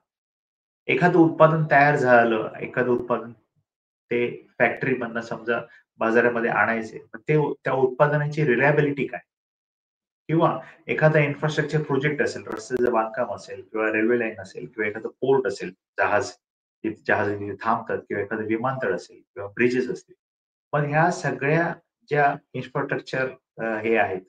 एखादं उत्पादन तयार झालं, एखादं उत्पादन ते फॅक्टरीमधनं समजा बाजारामध्ये आणायचंय. तर ते त्या उत्पादनाची रिलायबिलिटी काय? किंवा एखादा इन्फ्रास्ट्रक्चर प्रोजेक्ट असेल, रस्त्याचं बांधकाम असेल किंवा रेल्वे लाईन असेल किंवा एखादं पोर्ट असेल, जहाज जहाज तिथे थांबतात किंवा एखादं विमानतळ असेल किंवा ब्रिजेस असतील. पण ह्या सगळ्या ज्या इन्फ्रास्ट्रक्चर हे आहेत,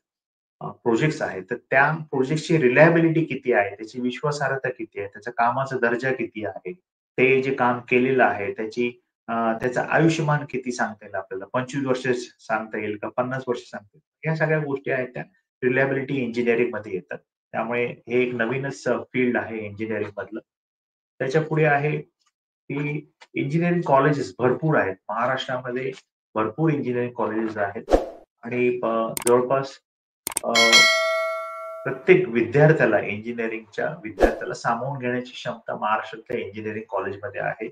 प्रोजेक्ट्स आहेत, तर त्या प्रोजेक्टची रिलायबिलिटी किती आहे? त्याची विश्वासार्हता किती आहे? त्याच्या कामाचा दर्जा किती आहे? ते जे काम केलेलं आहे त्याची त्याचं आयुष्यमान किती सांगता येईल आपल्याला? 25 वर्ष सांगता येईल का 50 वर्ष सांगता येईल? ह्या सगळ्या गोष्टी आहेत त्या रिलायबिलिटी इंजिनिअरिंगमध्ये येतात. त्यामुळे हे एक नवीनच फील्ड आहे इंजिनिअरिंग मधलं. त्याच्यापुढे आहे की इंजिनिअरिंग कॉलेजेस भरपूर आहेत. महाराष्ट्रामध्ये भरपूर इंजिनिअरिंग कॉलेजेस आहेत आणि जवळपास अ, प्रत्येक विद्यार्थ्याला इंजिनिअरिंगच्या विद्यार्थ्याला सामावून घेण्याची क्षमता महाराष्ट्रातल्या इंजिनिअरिंग कॉलेजमध्ये आहे.